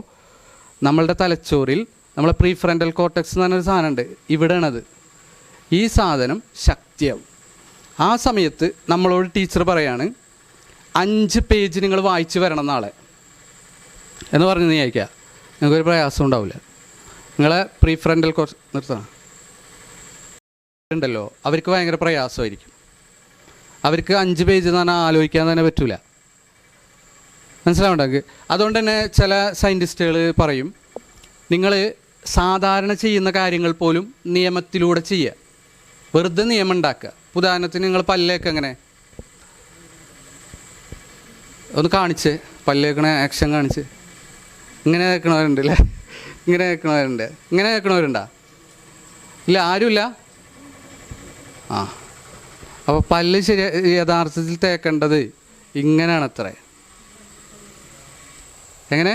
നമ്മളുടെ തലച്ചോറിൽ നമ്മളെ പ്രീഫ്രണ്ടൽ കോർട്ടെക്സ് എന്ന് പറഞ്ഞൊരു സാധനമുണ്ട്, ഇവിടെയാണത്. ഈ സാധനം ശക്തിയാവും. ആ സമയത്ത് നമ്മളോട് ടീച്ചർ പറയാണ് 5 പേജ് നിങ്ങൾ വായിച്ച് വരണം നാളെ എന്ന് പറഞ്ഞ് നീ അയക്കുക. നിങ്ങൾക്കൊരു പ്രയാസം ഉണ്ടാവില്ല. നിങ്ങളെ പ്രീഫ്രണ്ടൽ കോർട്ടെക്സ് നിർത്തണം ഉണ്ടല്ലോ, അവർക്ക് ഭയങ്കര പ്രയാസമായിരിക്കും. അവർക്ക് 5 പേജ് എന്ന് പറഞ്ഞാൽ ആലോചിക്കാൻ തന്നെ പറ്റില്ല. മനസ്സിലാവുണ്ടെങ്കിൽ അതുകൊണ്ട് തന്നെ ചില സയൻറ്റിസ്റ്റുകൾ പറയും, നിങ്ങൾ സാധാരണ ചെയ്യുന്ന കാര്യങ്ങൾ പോലും നിയമത്തിലൂടെ ചെയ്യുക, വെറുതെ നിയമം ഉണ്ടാക്കുക. ഉദാഹരണത്തിന് നിങ്ങൾ പല്ലേക്ക് എങ്ങനെ ഒന്ന് കാണിച്ച്, പല്ലേക്കണ ആക്ഷൻ കാണിച്ച്. ഇങ്ങനെ കേൾക്കണവരുണ്ട് അല്ലേ, ഇങ്ങനെ കേൾക്കണവരുണ്ട്, ഇങ്ങനെ കേൾക്കണവരുണ്ടാ? ഇല്ല, ആരുമില്ല. ആ, അപ്പോൾ പല്ല് യഥാർത്ഥത്തിൽ തേക്കേണ്ടത് ഇങ്ങനെയാണ് അത്രേ. എങ്ങനെ?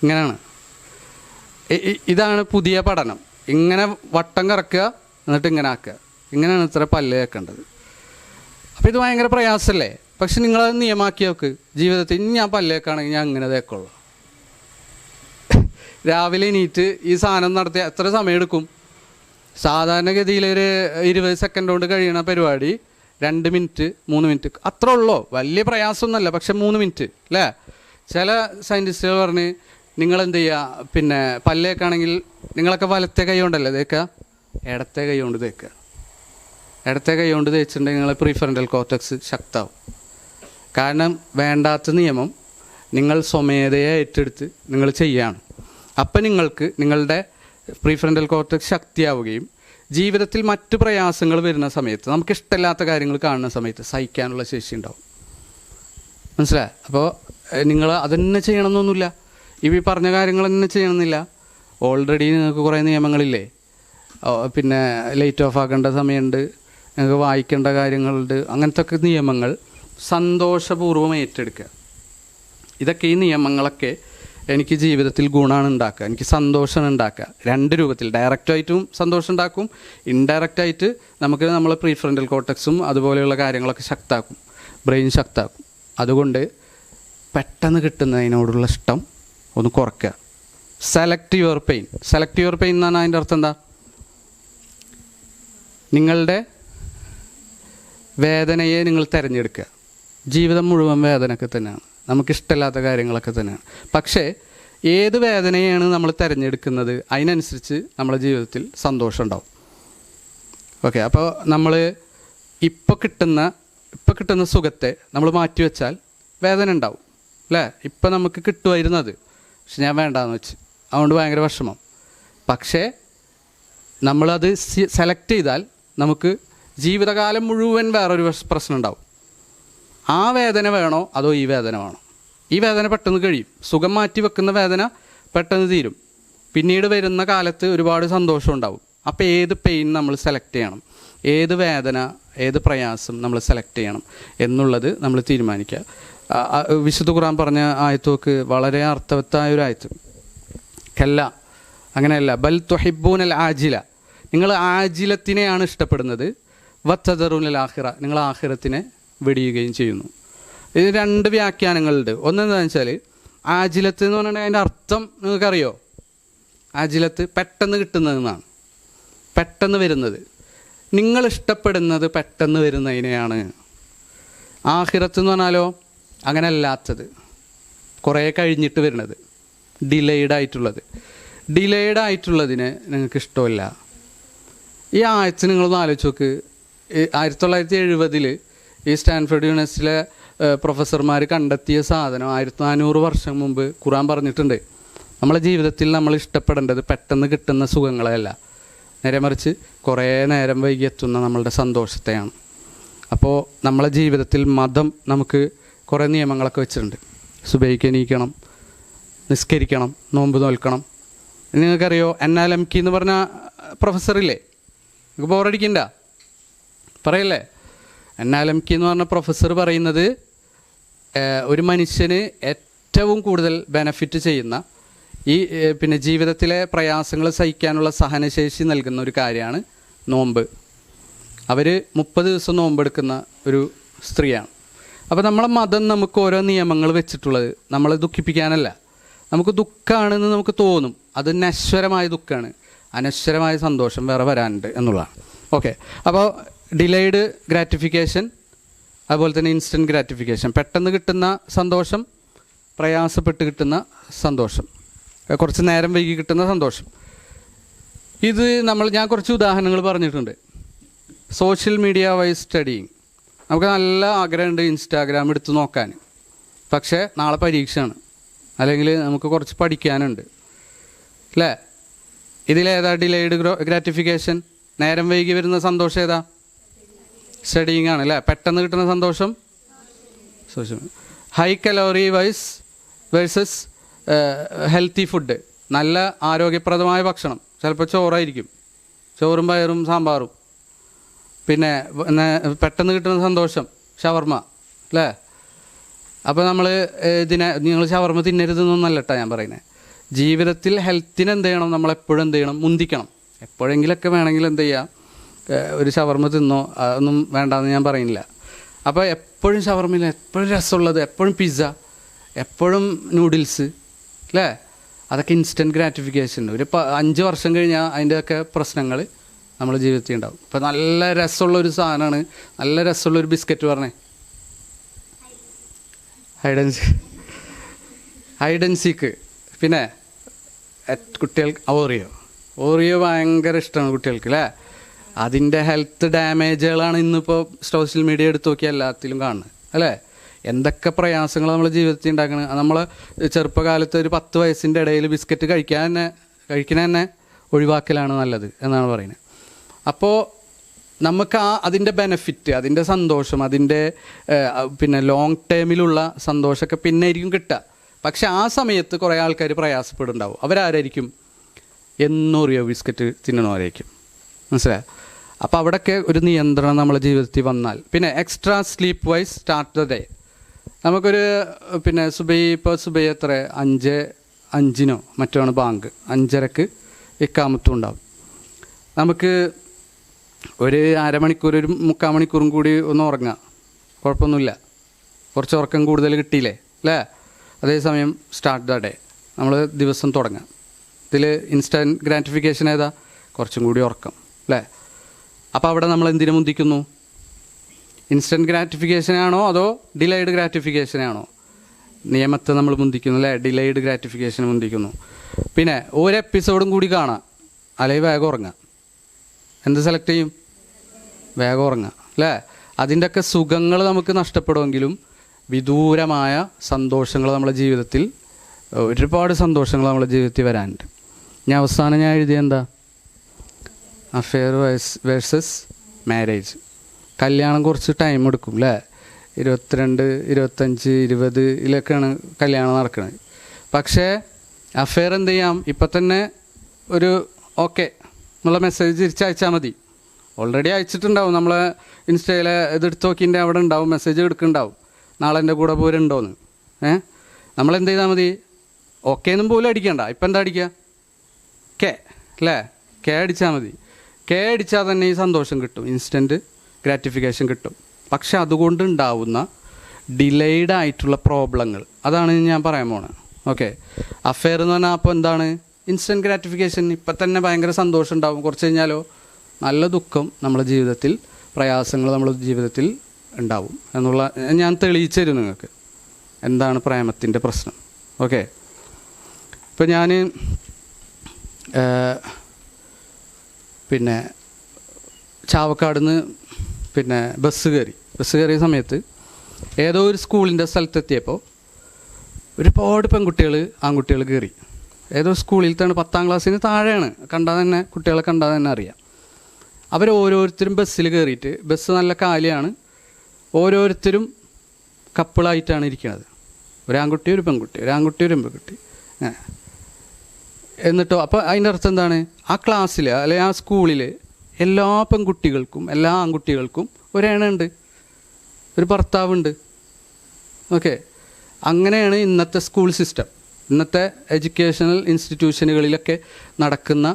ഇങ്ങനെയാണ്. ഇതാണ് പുതിയ പഠനം. ഇങ്ങനെ വട്ടം കറക്കുക, എന്നിട്ട് ഇങ്ങനെ ആക്കുക. ഇങ്ങനെയാണ് ഇത്ര പല്ല് തേക്കേണ്ടത്. അപ്പോൾ ഇത് ഭയങ്കര പ്രയാസമല്ലേ? പക്ഷെ നിങ്ങളത് നിയമാക്കി നോക്ക് ജീവിതത്തിൽ. ഇനി ഞാൻ പല്ലേക്കാണെങ്കിൽ ഞാൻ അങ്ങനെ തേക്കുള്ളൂ. രാവിലെ എണീറ്റ് ഈ സാധനം നടത്തിയ എത്ര സമയം എടുക്കും? സാധാരണഗതിയിൽ ഒരു 20 സെക്കൻഡ് കൊണ്ട് കഴിയണ പരിപാടി 2 മിനിറ്റ് 3 മിനിറ്റ് അത്ര ഉള്ളൂ. വലിയ പ്രയാസമൊന്നുമല്ല, പക്ഷെ 3 മിനിറ്റ് അല്ലേ? ചില സയൻറ്റിസ്റ്റുകൾ പറഞ്ഞ് നിങ്ങളെന്ത് ചെയ്യുക, പിന്നെ പല്ലേക്കാണെങ്കിൽ നിങ്ങളൊക്കെ വലത്തെ കൈ കൊണ്ടല്ലേ തേക്കുക, ഇടത്തെ കൈ കൊണ്ട് തേക്കുക. ഇടത്തെ കൈ കൊണ്ട് തേച്ചിട്ടുണ്ടെങ്കിൽ നിങ്ങളെ പ്രീഫ്രണ്ടൽ കോർട്ടെക്സ് ശക്തമാവും. കാരണം വേണ്ടാത്ത നിയമം നിങ്ങൾ സ്വമേധയെ ഏറ്റെടുത്ത് നിങ്ങൾ ചെയ്യുകയാണ്. അപ്പം നിങ്ങൾക്ക് നിങ്ങളുടെ പ്രീഫ്രണ്ടൽ കോർട്ടെക്സ് ശക്തിയാവുകയും ജീവിതത്തിൽ മറ്റ് പ്രയാസങ്ങൾ വരുന്ന സമയത്ത്, നമുക്കിഷ്ടമില്ലാത്ത കാര്യങ്ങൾ കാണുന്ന സമയത്ത് സഹിക്കാനുള്ള ശേഷി ഉണ്ടാവും. മനസ്സിലായി? അപ്പോൾ നിങ്ങൾ അതന്നെ ചെയ്യണമെന്നൊന്നുമില്ല, ഈ പറഞ്ഞ കാര്യങ്ങൾ തന്നെ ചെയ്യണമെന്നില്ല. ഓൾറെഡി നിങ്ങൾക്ക് കുറേ നിയമങ്ങളില്ലേ. പിന്നെ ലൈറ്റ് ഓഫ് ആക്കേണ്ട സമയമുണ്ട്, നിങ്ങൾക്ക് വായിക്കേണ്ട കാര്യങ്ങളുണ്ട്. അങ്ങനത്തെ ഒക്കെ നിയമങ്ങൾ സന്തോഷപൂർവ്വം ഏറ്റെടുക്കുക. ഇതൊക്കെ ഈ നിയമങ്ങളൊക്കെ എനിക്ക് ജീവിതത്തിൽ ഗുണമാണ് ഉണ്ടാക്കുക, എനിക്ക് സന്തോഷമാണ് ഉണ്ടാക്കുക. 2 രൂപത്തിൽ, ഡയറക്റ്റായിട്ടും സന്തോഷം ഉണ്ടാക്കും, ഇൻഡയറക്റ്റായിട്ട് നമുക്ക് നമ്മളെ പ്രീഫ്രണ്ടൽ കോർട്ടെക്സും അതുപോലെയുള്ള കാര്യങ്ങളൊക്കെ ശക്താക്കും, ബ്രെയിൻ ശക്താക്കും. അതുകൊണ്ട് പെട്ടെന്ന് കിട്ടുന്നതിനോടുള്ള ഇഷ്ടം ഒന്ന് കുറയ്ക്കുക. Select your pain. Select your pain എന്ന് പറഞ്ഞാൽ അതിൻ്റെ അർത്ഥം എന്താ? നിങ്ങളുടെ വേദനയെ നിങ്ങൾ തിരഞ്ഞെടുക്കുക. ജീവിതം മുഴുവൻ വേദനയൊക്കെ തന്നെയാണ്, നമുക്കിഷ്ടമില്ലാത്ത കാര്യങ്ങളൊക്കെ തന്നെയാണ്. പക്ഷേ ഏത് വേദനയാണ് നമ്മൾ തിരഞ്ഞെടുക്കുന്നത് അതിനനുസരിച്ച് നമ്മുടെ ജീവിതത്തിൽ സന്തോഷം ഉണ്ടാവും. ഓക്കെ, അപ്പോൾ നമ്മൾ ഇപ്പോൾ കിട്ടുന്ന സുഖത്തെ നമ്മൾ മാറ്റിവെച്ചാൽ വേദന ഉണ്ടാവും അല്ലേ? ഇപ്പം നമുക്ക് കിട്ടുമായിരുന്നത്, പക്ഷെ ഞാൻ വേണ്ടാന്ന് വെച്ച്, അതുകൊണ്ട് ഭയങ്കര വിഷമം. പക്ഷേ നമ്മളത് സെലക്ട് ചെയ്താൽ നമുക്ക് ജീവിതകാലം മുഴുവൻ വേറൊരു പ്രശ്നം ഉണ്ടാവും. ആ വേദന വേണോ അതോ ഈ വേദന വേണോ? ഈ വേദന പെട്ടെന്ന് കഴിയും, സുഖം മാറ്റി വെക്കുന്ന വേദന പെട്ടെന്ന് തീരും, പിന്നീട് വരുന്ന കാലത്ത് ഒരുപാട് സന്തോഷം ഉണ്ടാവും. അപ്പോൾ ഏത് പെയിൻ നമ്മൾ സെലക്ട് ചെയ്യണം, ഏത് വേദന, ഏത് പ്രയാസം നമ്മൾ സെലക്ട് ചെയ്യണം എന്നുള്ളത് നമ്മൾ തീരുമാനിക്കുക. വിശുദ്ധ ഖുർആൻ പറഞ്ഞ ആയത്തോക്ക് വളരെ അർത്ഥവത്തായ ഒരു ആയത്ത്. കല്ല, അങ്ങനെയല്ല, ബൽ തുഹിബ്ബൂനൽ ആജില, നിങ്ങൾ ആജിലത്തിനെയാണ് ഇഷ്ടപ്പെടുന്നത്, വത്തദറൂനൽ ആഖിറ, നിങ്ങൾ ആഖിറത്തിനെ വെടിയുകയും ചെയ്യുന്നു. ഇത് 2 വ്യാഖ്യാനങ്ങളുണ്ട്. ഒന്നെന്താണെന്ന് വെച്ചാൽ ആജിലത്ത് എന്ന് പറഞ്ഞിട്ടുണ്ടെങ്കിൽ അതിൻ്റെ അർത്ഥം നിങ്ങൾക്കറിയോ? ആജിലത്ത് പെട്ടെന്ന് കിട്ടുന്നതെന്നാണ്, പെട്ടെന്ന് വരുന്നത്. നിങ്ങൾ ഇഷ്ടപ്പെടുന്നത് പെട്ടെന്ന് വരുന്നതിനെയാണ്. ആഖിറത്ത് എന്ന് പറഞ്ഞാലോ അങ്ങനെ അല്ലാത്തത്, കുറേ കഴിഞ്ഞിട്ട് വരുന്നത്, ഡിലേഡ് ആയിട്ടുള്ളതിന് നിങ്ങൾക്ക് ഇഷ്ടമില്ല. ഈ ആയത്ത് നിങ്ങളൊന്ന് ആലോചിച്ച് നോക്ക്. 1970 ഈ സ്റ്റാൻഫോർഡ് യൂണിവേഴ്സിറ്റിയിലെ പ്രൊഫസർമാർ കണ്ടെത്തിയ സാധനം 1400 വർഷം മുമ്പ് ഖുർആൻ പറഞ്ഞിട്ടുണ്ട്. നമ്മളെ ജീവിതത്തിൽ നമ്മൾ ഇഷ്ടപ്പെടേണ്ടത് പെട്ടെന്ന് കിട്ടുന്ന സുഖങ്ങളെയല്ല, നേരെ മറിച്ച് കുറേ നേരം വൈകി എത്തുന്ന നമ്മളുടെ സന്തോഷത്തെയാണ്. അപ്പോൾ നമ്മളെ ജീവിതത്തിൽ മതം നമുക്ക് കുറേ നിയമങ്ങളൊക്കെ വെച്ചിട്ടുണ്ട്. സുബഹിക്ക് എണീക്കണം, നിസ്കരിക്കണം, നോമ്പ് നോൽക്കണം, നിങ്ങൾക്കറിയോ എന്നാ ലെംകി എന്ന് പറഞ്ഞ പ്രൊഫസറില്ലേ? നിങ്ങൾക്ക് ബോറടിക്കണ്ട, പറയല്ലേ? എന്നാ ലെംകി എന്ന് പറഞ്ഞ പ്രൊഫസർ പറയുന്നത് ഒരു മനുഷ്യന് ഏറ്റവും കൂടുതൽ ബെനഫിറ്റ് ചെയ്യുന്ന ഈ പിന്നെ ജീവിതത്തിലെ പ്രയാസങ്ങൾ സഹിക്കാനുള്ള സഹനശേഷി നൽകുന്ന ഒരു കാര്യമാണ് നോമ്പ്. അവർ 30 ദിവസം നോമ്പെടുക്കുന്ന ഒരു സ്ത്രീയാണ്. അപ്പോൾ നമ്മളെ മതം നമുക്ക് ഓരോ നിയമങ്ങൾ വെച്ചിട്ടുള്ളത് നമ്മളെ ദുഃഖിപ്പിക്കാനല്ല. നമുക്ക് ദുഃഖമാണെന്ന് നമുക്ക് തോന്നും, അത് നശ്വരമായ ദുഃഖമാണ്. അനശ്വരമായ സന്തോഷം വേറെ വരാനുണ്ട് എന്നുള്ളതാണ്. ഓക്കെ, അപ്പോൾ ഡിലേഡ് ഗ്രാറ്റിഫിക്കേഷൻ, അതുപോലെ തന്നെ ഇൻസ്റ്റൻറ്റ് ഗ്രാറ്റിഫിക്കേഷൻ. പെട്ടെന്ന് കിട്ടുന്ന സന്തോഷം, പ്രയാസപ്പെട്ട് കിട്ടുന്ന സന്തോഷം, കുറച്ച് നേരം വൈകി കിട്ടുന്ന സന്തോഷം. ഇത് ഞാൻ കുറച്ച് ഉദാഹരണങ്ങൾ പറഞ്ഞിട്ടുണ്ട്. Social media vice studying. നമുക്ക് നല്ല ആഗ്രഹമുണ്ട് ഇൻസ്റ്റാഗ്രാം എടുത്ത് നോക്കാൻ, പക്ഷേ നാളെ പരീക്ഷയാണ്, അല്ലെങ്കിൽ നമുക്ക് കുറച്ച് പഠിക്കാനുണ്ട്, അല്ലേ? ഇതിലേതാ ഡിലേഡ് ഗ്രാറ്റിഫിക്കേഷൻ? നേരം വൈകി വരുന്ന സന്തോഷം ഏതാ? സ്റ്റഡിയിങ് ആണ്, അല്ലേ? പെട്ടെന്ന് കിട്ടുന്ന സന്തോഷം social. High calorie vice versus healthy food. നല്ല ആരോഗ്യപ്രദമായ ഭക്ഷണം, ചിലപ്പോൾ ചോറായിരിക്കും, ചോറും പയറും സാമ്പാറും. പിന്നെ പെട്ടെന്ന് കിട്ടുന്ന സന്തോഷം ഷവർമ, അല്ലേ? അപ്പോൾ നിങ്ങൾ ഷവർമ തിന്നരുതെന്നൊന്നല്ല കേട്ടോ ഞാൻ പറയുന്നത്. ജീവിതത്തിൽ ഹെൽത്തിന് എന്ത് ചെയ്യണം? നമ്മളെപ്പോഴും എന്ത് ചെയ്യണം? മുന്തിക്കണം. എപ്പോഴെങ്കിലൊക്കെ വേണമെങ്കിൽ എന്ത് ചെയ്യുക, ഒരു ഷവർമ തിന്നോ, അതൊന്നും വേണ്ടാന്ന് ഞാൻ പറയുന്നില്ല. അപ്പോൾ എപ്പോഴും ഷവർമയില്ല, എപ്പോഴും രസമുള്ളത്, എപ്പോഴും പിസ്സ, എപ്പോഴും നൂഡിൽസ്, അല്ലേ? അതൊക്കെ ഇൻസ്റ്റൻറ്റ് ഗ്രാറ്റിഫിക്കേഷൻ. ഒരു 5 വർഷം കഴിഞ്ഞാൽ അതിൻ്റെയൊക്കെ പ്രശ്നങ്ങൾ നമ്മുടെ ജീവിതത്തിൽ ഉണ്ടാവും. ഇപ്പോൾ നല്ല രസമുള്ളൊരു സാധനമാണ്, നല്ല രസമുള്ളൊരു ബിസ്ക്കറ്റ് പറഞ്ഞേ, ഹൈഡ് ആൻഡ് സീക്ക്. പിന്നെ കുട്ടികൾക്ക് ഓറിയോ ഭയങ്കര ഇഷ്ടമാണ് കുട്ടികൾക്ക്, അല്ലേ? അതിൻ്റെ ഹെൽത്ത് ഡാമേജുകളാണ് ഇന്നിപ്പോൾ സോഷ്യൽ മീഡിയ എടുത്ത് നോക്കിയാൽ എല്ലാത്തിലും കാണുന്നത്, അല്ലേ? എന്തൊക്കെ പ്രയാസങ്ങൾ നമ്മൾ ജീവിതത്തിൽ ഉണ്ടാക്കുന്നത്. നമ്മൾ ചെറുപ്പകാലത്ത് ഒരു 10 വയസ്സിൻ്റെ ഇടയിൽ ബിസ്ക്കറ്റ് കഴിക്കുന്ന തന്നെ ഒഴിവാക്കലാണ് നല്ലത് എന്നാണ് പറയുന്നത്. അപ്പോൾ നമുക്ക് അതിൻ്റെ ബെനഫിറ്റ്, അതിൻ്റെ സന്തോഷം, അതിൻ്റെ പിന്നെ ലോങ് ടേമിലുള്ള സന്തോഷമൊക്കെ പിന്നെ ആയിരിക്കും കിട്ടുക. പക്ഷെ ആ സമയത്ത് കുറേ ആൾക്കാർ പ്രയാസപ്പെടുന്നുണ്ടാവും. അവരാരായിരിക്കും? എന്നോറിയോ ബിസ്ക്കറ്റ് തിന്നണവരായിരിക്കും, മനസ്സിലായോ? അപ്പോൾ അവിടെയൊക്കെ ഒരു നിയന്ത്രണം നമ്മളെ ജീവിതത്തിൽ വന്നാൽ. പിന്നെ extra sleep vice start the day. നമുക്കൊരു പിന്നെ സുബൈ എത്ര 5:05 മറ്റാണ് ബാങ്ക്, 5:30 ഇക്കാമത്തും ഉണ്ടാവും. നമുക്ക് ഒരു അരമണിക്കൂർ, ഒരു 3/4 മണിക്കൂറും കൂടി ഒന്ന് ഉറങ്ങാം, കുഴപ്പമൊന്നുമില്ല. കുറച്ച് ഉറക്കം കൂടുതൽ കിട്ടിയില്ലേ, അല്ലേ? അതേസമയം സ്റ്റാർട്ട് ദ ഡേ, നമ്മൾ ദിവസം തുടങ്ങാം. ഇതിൽ ഇൻസ്റ്റൻറ്റ് ഗ്രാറ്റിഫിക്കേഷൻ ഏതാ? കുറച്ചും കൂടി ഉറക്കം, അല്ലേ? അപ്പോൾ അവിടെ നമ്മൾ എന്തിനു മുന്തിക്കുന്നു? ഇൻസ്റ്റൻറ്റ് ഗ്രാറ്റിഫിക്കേഷനാണോ അതോ ഡിലേഡ് ഗ്രാറ്റിഫിക്കേഷനാണോ? നിയമത്തെ നമ്മൾ മുന്തിക്കുന്നു, അല്ലേ? ഡിലേഡ് ഗ്രാറ്റിഫിക്കേഷൻ മുന്തിക്കുന്നു. പിന്നെ ഒരു എപ്പിസോഡും കൂടി കാണാം, അല്ലെങ്കിൽ വേഗം ഉറങ്ങാം. എന്ത് സെലക്ട് ചെയ്യും? വേഗം ഉറങ്ങാം, അല്ലേ? അതിൻ്റെയൊക്കെ സുഖങ്ങൾ നമുക്ക് നഷ്ടപ്പെടുമെങ്കിലും വിദൂരമായ സന്തോഷങ്ങൾ നമ്മുടെ ജീവിതത്തിൽ, ഒരുപാട് സന്തോഷങ്ങൾ നമ്മുടെ ജീവിതത്തിൽ വരാനുണ്ട്. ഞാൻ അവസാനം എഴുതിയ എന്താ? Affair versus marriage. കല്യാണം കുറച്ച് ടൈം എടുക്കും, അല്ലേ? 22, 25, 20 കല്യാണം നടക്കുന്നത്. പക്ഷേ അഫെയർ എന്ത് ചെയ്യാം? ഇപ്പം തന്നെ ഒരു ഓക്കെ എന്നുള്ള മെസ്സേജ് തിരിച്ചയച്ചാൽ മതി. ഓൾറെഡി അയച്ചിട്ടുണ്ടാവും, നമ്മളെ ഇൻസ്റ്റയിൽ ഇതെടുത്ത് നോക്കിൻ്റെ അവിടെ ഉണ്ടാവും, മെസ്സേജ് എടുക്കുന്നുണ്ടാവും, നാളെ എൻ്റെ കൂടെ പോരുണ്ടോയെന്ന്. നമ്മളെന്ത് ചെയ്താൽ മതി? ഓക്കെ എന്നും പോലും അടിക്കണ്ട. ഇപ്പം എന്താ അടിക്കുക? കെ, അല്ലേ? കെ അടിച്ചാൽ മതി. കെ അടിച്ചാൽ തന്നെ ഈ സന്തോഷം കിട്ടും, ഇൻസ്റ്റൻറ്റ് ഗ്രാറ്റിഫിക്കേഷൻ കിട്ടും. പക്ഷെ അതുകൊണ്ട് ഉണ്ടാവുന്ന ഡിലേഡ് ആയിട്ടുള്ള പ്രോബ്ലങ്ങൾ, അതാണ് ഞാൻ പറയാൻ പോണത്. ഓക്കെ, അഫെയർ എന്ന് പറഞ്ഞാൽ അപ്പോൾ എന്താണ്? Instant gratification. ഇപ്പം തന്നെ ഭയങ്കര സന്തോഷം ഉണ്ടാവും, കുറച്ച് കഴിഞ്ഞാലോ നല്ല ദുഃഖം നമ്മുടെ ജീവിതത്തിൽ, പ്രയാസങ്ങൾ നമ്മുടെ ജീവിതത്തിൽ ഉണ്ടാവും എന്നുള്ള ഞാൻ തെളിയിച്ചു തരും നിങ്ങൾക്ക് എന്താണ് പ്രേമത്തിൻ്റെ പ്രശ്നം. ഓക്കെ, ഇപ്പം ഞാൻ പിന്നെ ചാവക്കാട് നിന്ന് പിന്നെ ബസ് കയറിയ സമയത്ത് ഏതോ ഒരു സ്കൂളിൻ്റെ സ്ഥലത്തെത്തിയപ്പോൾ ഒരുപാട് ആൺകുട്ടികൾ കയറി. ഏതോ സ്കൂളിൽ തന്നെ 10ാം ക്ലാസ്സിന് താഴെയാണ്, കുട്ടികളെ കണ്ടാൽ തന്നെ അറിയാം. ഓരോരുത്തരും ബസ്സിൽ കയറിയിട്ട്, ബസ് നല്ല കാലിയാണ്, ഓരോരുത്തരും കപ്പിളായിട്ടാണ് ഇരിക്കുന്നത്. ഒരാൺകുട്ടി ഒരു പെൺകുട്ടി, ഒരാൺകുട്ടി ഒരു പെൺകുട്ടി. എന്നിട്ടോ അപ്പോൾ അതിൻ്റെ അർത്ഥം എന്താണ്? ആ ക്ലാസ്സിൽ അല്ലെങ്കിൽ ആ സ്കൂളിൽ എല്ലാ പെൺകുട്ടികൾക്കും എല്ലാ ആൺകുട്ടികൾക്കും ഒരേണുണ്ട്, ഒരു ഭർത്താവുണ്ട്. ഓക്കെ, അങ്ങനെയാണ് ഇന്നത്തെ സ്കൂൾ സിസ്റ്റം, ഇന്നത്തെ എഡ്യൂക്കേഷണൽ ഇൻസ്റ്റിറ്റ്യൂഷനുകളിലൊക്കെ നടക്കുന്ന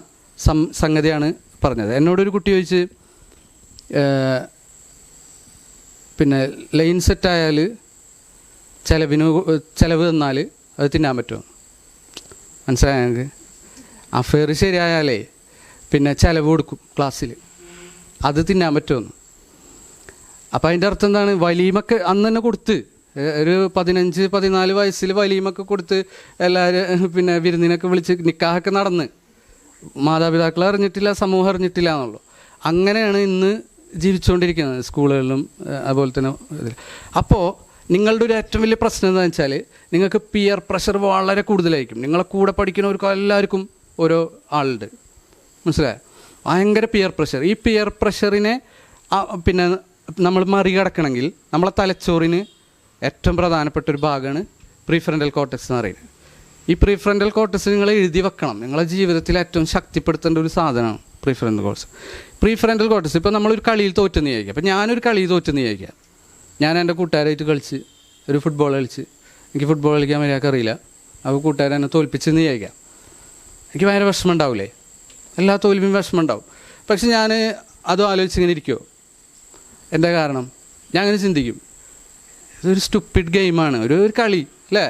സംഗതിയാണ് പറഞ്ഞത്. എന്നോടൊരു കുട്ടി ചോദിച്ച്, പിന്നെ ലൈൻ സെറ്റായാൽ ചിലവ് തന്നാൽ അത് തിന്നാൻ പറ്റുമോ? മനസ്സിലായോ ഞങ്ങൾക്ക്? അഫെയർ ശരിയായാലേ പിന്നെ ചിലവ് കൊടുക്കും ക്ലാസ്സിൽ, അത് തിന്നാൻ പറ്റുമെന്ന്. അപ്പോൾ അതിൻ്റെ അർത്ഥം എന്താണ്? വലീമൊക്കെ അന്ന് തന്നെ കൊടുത്ത്, ഒരു 15-14 വയസ്സിൽ വലീമൊക്കെ കൊടുത്ത് എല്ലാവരും പിന്നെ വിരുന്നിനൊക്കെ വിളിച്ച് നിക്കാഹൊക്കെ നടന്ന് മാതാപിതാക്കൾ അറിഞ്ഞിട്ടില്ല, സമൂഹം അറിഞ്ഞിട്ടില്ല എന്നുള്ളൂ. അങ്ങനെയാണ് ഇന്ന് ജീവിച്ചുകൊണ്ടിരിക്കുന്നത് സ്കൂളുകളിലും അതുപോലെ തന്നെ ഇതിൽ. അപ്പോൾ നിങ്ങളുടെ ഒരു ഏറ്റവും വലിയ പ്രശ്നം എന്താണെന്ന് വെച്ചാൽ നിങ്ങൾക്ക് പിയർ പ്രഷർ വളരെ കൂടുതലായിരിക്കും. നിങ്ങളെ കൂടെ പഠിക്കുന്നവർക്കും എല്ലാവർക്കും ഓരോ ആളുണ്ട്, മനസ്സിലായോ? ഭയങ്കര പിയർ പ്രഷർ. ഈ പിയർ പ്രഷറിനെ പിന്നെ നമ്മൾ മറികടക്കണമെങ്കിൽ നമ്മളെ തലച്ചോറിന് ഏറ്റവും പ്രധാനപ്പെട്ട ഒരു ഭാഗമാണ് പ്രീഫ്രണ്ടൽ കോർട്ടക്സ് എന്ന് പറയുന്നത്. ഈ പ്രീഫ്രണ്ടൽ കോർട്ടക്സ് നിങ്ങൾ എഴുതി വെക്കണം. നിങ്ങളെ ജീവിതത്തിൽ ഏറ്റവും ശക്തിപ്പെടുത്തേണ്ട ഒരു സാധനമാണ് പ്രീഫ്രണ്ടൽ കോർട്ടക്സ്. പ്രീഫ്രണ്ടൽ കോർട്ടക്സ് ഇപ്പോൾ നമ്മളൊരു കളിയിൽ തോറ്റെന്ന് വിചാരിക്കുക. അപ്പോൾ ഞാനൊരു കളിയിൽ തോറ്റെന്ന് വിചാരിക്കുക. ഞാൻ എൻ്റെ കൂട്ടുകാരായിട്ട് കളിച്ച് ഒരു ഫുട്ബോൾ കളിച്ച്, എനിക്ക് ഫുട്ബോൾ കളിക്കാൻ മര്യാദക്ക് അറിയില്ല, അപ്പോൾ കൂട്ടുകാരെ എന്നെ തോൽപ്പിച്ചെന്ന് വിചാരിക്കാം. എനിക്ക് ഭയങ്കര വിഷമം ഉണ്ടാവില്ലേ? എല്ലാ തോൽവിയും വിഷമം ഉണ്ടാവും. പക്ഷെ ഞാൻ അതും ആലോചിച്ചിങ്ങനെ ഇരിക്കുമോ? എന്താ കാരണം? ഞാൻ അങ്ങനെ ചിന്തിക്കും, ഇതൊരു സ്റ്റുപ്പിഡ് ഗെയിമാണ്, ഒരു കളി അല്ലേ?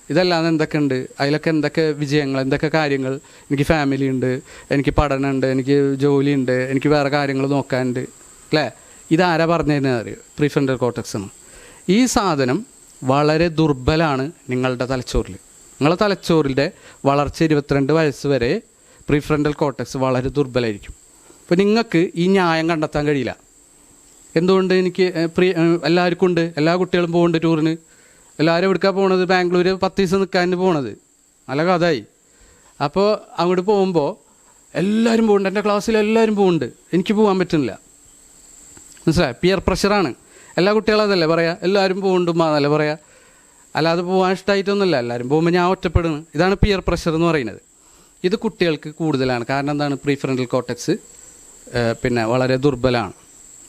ഇതല്ലാതെ എന്തൊക്കെ ഉണ്ട്, അതിലൊക്കെ എന്തൊക്കെ വിജയങ്ങൾ, എന്തൊക്കെ കാര്യങ്ങൾ. എനിക്ക് ഫാമിലി ഉണ്ട്, എനിക്ക് പഠനമുണ്ട്, എനിക്ക് ജോലിയുണ്ട്, എനിക്ക് വേറെ കാര്യങ്ങൾ നോക്കാനുണ്ട് അല്ലേ? ഇതാരാ പറഞ്ഞതിന് അറിയോ? പ്രീഫ്രണ്ടൽ കോർട്ടക്സ് ആണ്. ഈ സാധനം വളരെ ദുർബലമാണ് നിങ്ങളുടെ തലച്ചോറിൽ. നിങ്ങളുടെ തലച്ചോറിൻ്റെ വളർച്ച 22 വയസ്സ് വരെ പ്രീഫ്രണ്ടൽ കോർട്ടക്സ് വളരെ ദുർബലമായിരിക്കും. അപ്പോൾ നിങ്ങൾക്ക് ഈ ന്യായം കണ്ടെത്താൻ കഴിയില്ല. എന്തുകൊണ്ട്? എനിക്ക് എല്ലാവർക്കും ഉണ്ട്, എല്ലാ കുട്ടികളും പോകുന്നുണ്ട് ടൂറിന്, എല്ലാവരും എവിടേക്കാണ് പോണത്? ബാംഗ്ലൂർ 10 ദിവസം നിൽക്കാൻ പോണത്, നല്ല കഥയായി. അപ്പോൾ അങ്ങോട്ട് പോകുമ്പോൾ എല്ലാവരും പോകുന്നുണ്ട്, എൻ്റെ ക്ലാസ്സിൽ എല്ലാവരും പോകുന്നുണ്ട്, എനിക്ക് പോകാൻ പറ്റുന്നില്ല. മനസ്സിലായി? പിയർ പ്രഷറാണ്. എല്ലാ കുട്ടികളും അതല്ലേ പറയാം, എല്ലാവരും പോകുന്നുണ്ട് എന്നല്ലേ പറയാം, അല്ലാതെ പോകാൻ ഇഷ്ടമായിട്ടൊന്നുമില്ല. എല്ലാവരും പോകുമ്പോൾ ഞാൻ ഒറ്റപ്പെടുന്നു. ഇതാണ് പിയർ പ്രഷർ എന്ന് പറയുന്നത്. ഇത് കുട്ടികൾക്ക് കൂടുതലാണ്. കാരണം എന്താണ്? പ്രീഫ്രണ്ടൽ കോർട്ടക്സ് പിന്നെ വളരെ ദുർബലമാണ്.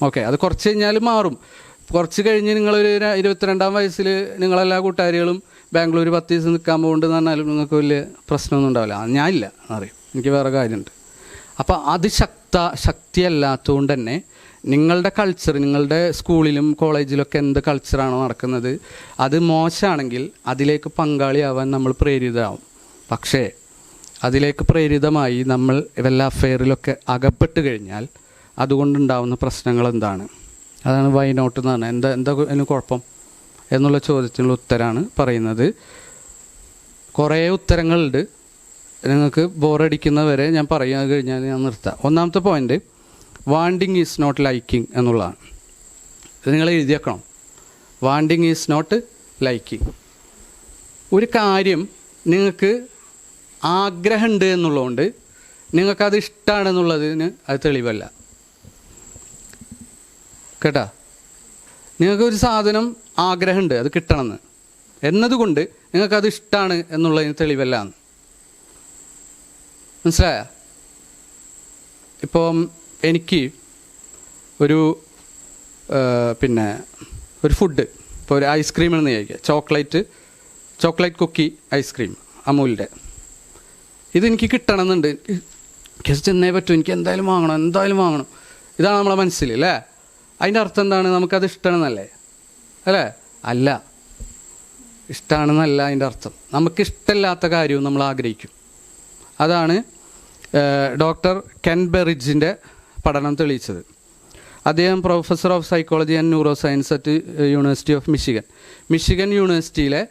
ഓക്കെ, അത് കുറച്ച് കഴിഞ്ഞാൽ മാറും. കുറച്ച് കഴിഞ്ഞ് നിങ്ങളൊരു 22-ാം വയസ്സിൽ നിങ്ങളെല്ലാ കൂട്ടുകാരികളും ബാംഗ്ലൂർ 10 ദിവസം നിൽക്കാൻ പോകുന്നുണ്ടെന്ന് പറഞ്ഞാലും നിങ്ങൾക്ക് വലിയ പ്രശ്നമൊന്നും ഉണ്ടാവില്ല. ഞാനില്ല എന്നറിയും, എനിക്ക് വേറെ കാര്യമുണ്ട്. അപ്പോൾ അത് ശക്തിയല്ലാത്തതുകൊണ്ട് തന്നെ നിങ്ങളുടെ കൾച്ചർ, നിങ്ങളുടെ സ്കൂളിലും കോളേജിലൊക്കെ എന്ത് കൾച്ചറാണോ നടക്കുന്നത് അത് മോശമാണെങ്കിൽ അതിലേക്ക് പങ്കാളിയാവാൻ നമ്മൾ പ്രേരിതരാകും. പക്ഷേ അതിലേക്ക് പ്രേരിതമായി നമ്മൾ വല്ല അഫെയറിലൊക്കെ അകപ്പെട്ട് കഴിഞ്ഞാൽ അതുകൊണ്ടുണ്ടാവുന്ന പ്രശ്നങ്ങൾ എന്താണ്? അതാണ് വൈ നോട്ട് എന്ന് പറഞ്ഞാൽ. എന്താ അതിന് കുഴപ്പം എന്നുള്ള ചോദ്യത്തിനുള്ള ഉത്തരമാണ് പറയുന്നത്. കുറേ ഉത്തരങ്ങളുണ്ട്, നിങ്ങൾക്ക് ബോറടിക്കുന്നവരെ ഞാൻ പറയാൻ കഴിഞ്ഞാൽ ഞാൻ നിർത്താം. ഒന്നാമത്തെ point, wanting is not liking എന്നുള്ളതാണ്. ഇത് നിങ്ങൾ എഴുതി വെക്കണം. Wanting is not liking. ഒരു കാര്യം നിങ്ങൾക്ക് ആഗ്രഹമുണ്ട് എന്നുള്ളതുകൊണ്ട് നിങ്ങൾക്കത് ഇഷ്ടമാണെന്നുള്ളതിന് അത് തെളിവല്ല കേട്ടാ. നിങ്ങൾക്കൊരു സാധനം ആഗ്രഹമുണ്ട് അത് കിട്ടണമെന്ന് എന്നതുകൊണ്ട് നിങ്ങൾക്കത് ഇഷ്ടമാണ് എന്നുള്ളതിന് തെളിവല്ല. മനസ്സിലായ? ഇപ്പം എനിക്ക് ഒരു പിന്നെ ഒരു ഫുഡ്, ഇപ്പോൾ ഒരു ഐസ്ക്രീം എന്ന് ചോദിക്കുക, ചോക്ലേറ്റ് കുക്കി ഐസ്ക്രീം അമൂലിൻ്റെ, ഇതെനിക്ക് കിട്ടണമെന്നുണ്ട്, എനിക്ക് ചെന്നേ പറ്റൂ, എനിക്ക് എന്തായാലും വാങ്ങണം. ഇതാണ് നമ്മളെ മനസ്സിൽ അല്ലേ? അതിൻ്റെ അർത്ഥം എന്താണ്? നമുക്കത് ഇഷ്ടമാണെന്നല്ലേ? അല്ലേ? അല്ല, ഇഷ്ടമാണെന്നല്ല അതിൻ്റെ അർത്ഥം. നമുക്കിഷ്ടമില്ലാത്ത കാര്യവും നമ്മൾ ആഗ്രഹിക്കും. അതാണ് ഡോക്ടർ കെൻ ബെറിഡ്ജിൻ്റെ പഠനം തെളിയിച്ചത്. അദ്ദേഹം professor of psychology and neuro science at university of Michigan യൂണിവേഴ്സിറ്റിയിലെ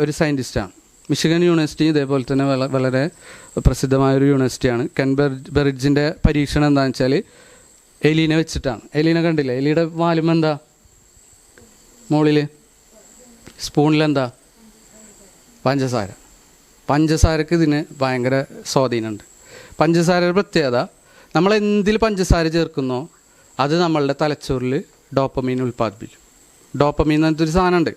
ഒരു സയൻറ്റിസ്റ്റാണ്. മിഷിഗൻ യൂണിവേഴ്സിറ്റി ഇതേപോലെ തന്നെ വളരെ പ്രസിദ്ധമായൊരു യൂണിവേഴ്സിറ്റിയാണ്. കെൻ ബെറിഡ്ജിൻ്റെ പരീക്ഷണം എന്താണെന്ന് വെച്ചാൽ എലീനെ വെച്ചിട്ടാണ്. എലീനെ കണ്ടില്ലേ? എലിയുടെ വാലും എന്താ? മുകളിൽ സ്പൂണിലെന്താ? പഞ്ചസാരക്ക് ഇതിന് ഭയങ്കര സ്വാധീനമുണ്ട്. പഞ്ചസാരയുടെ പ്രത്യേകത, നമ്മളെന്തിൽ പഞ്ചസാര ചേർക്കുന്നോ അത് നമ്മളുടെ തലച്ചോറിൽ ഡോപ്പമീൻ ഉൽപ്പാദിപ്പിക്കും. ഡോപ്പമീൻ എന്നൊരു സാധനമുണ്ട്.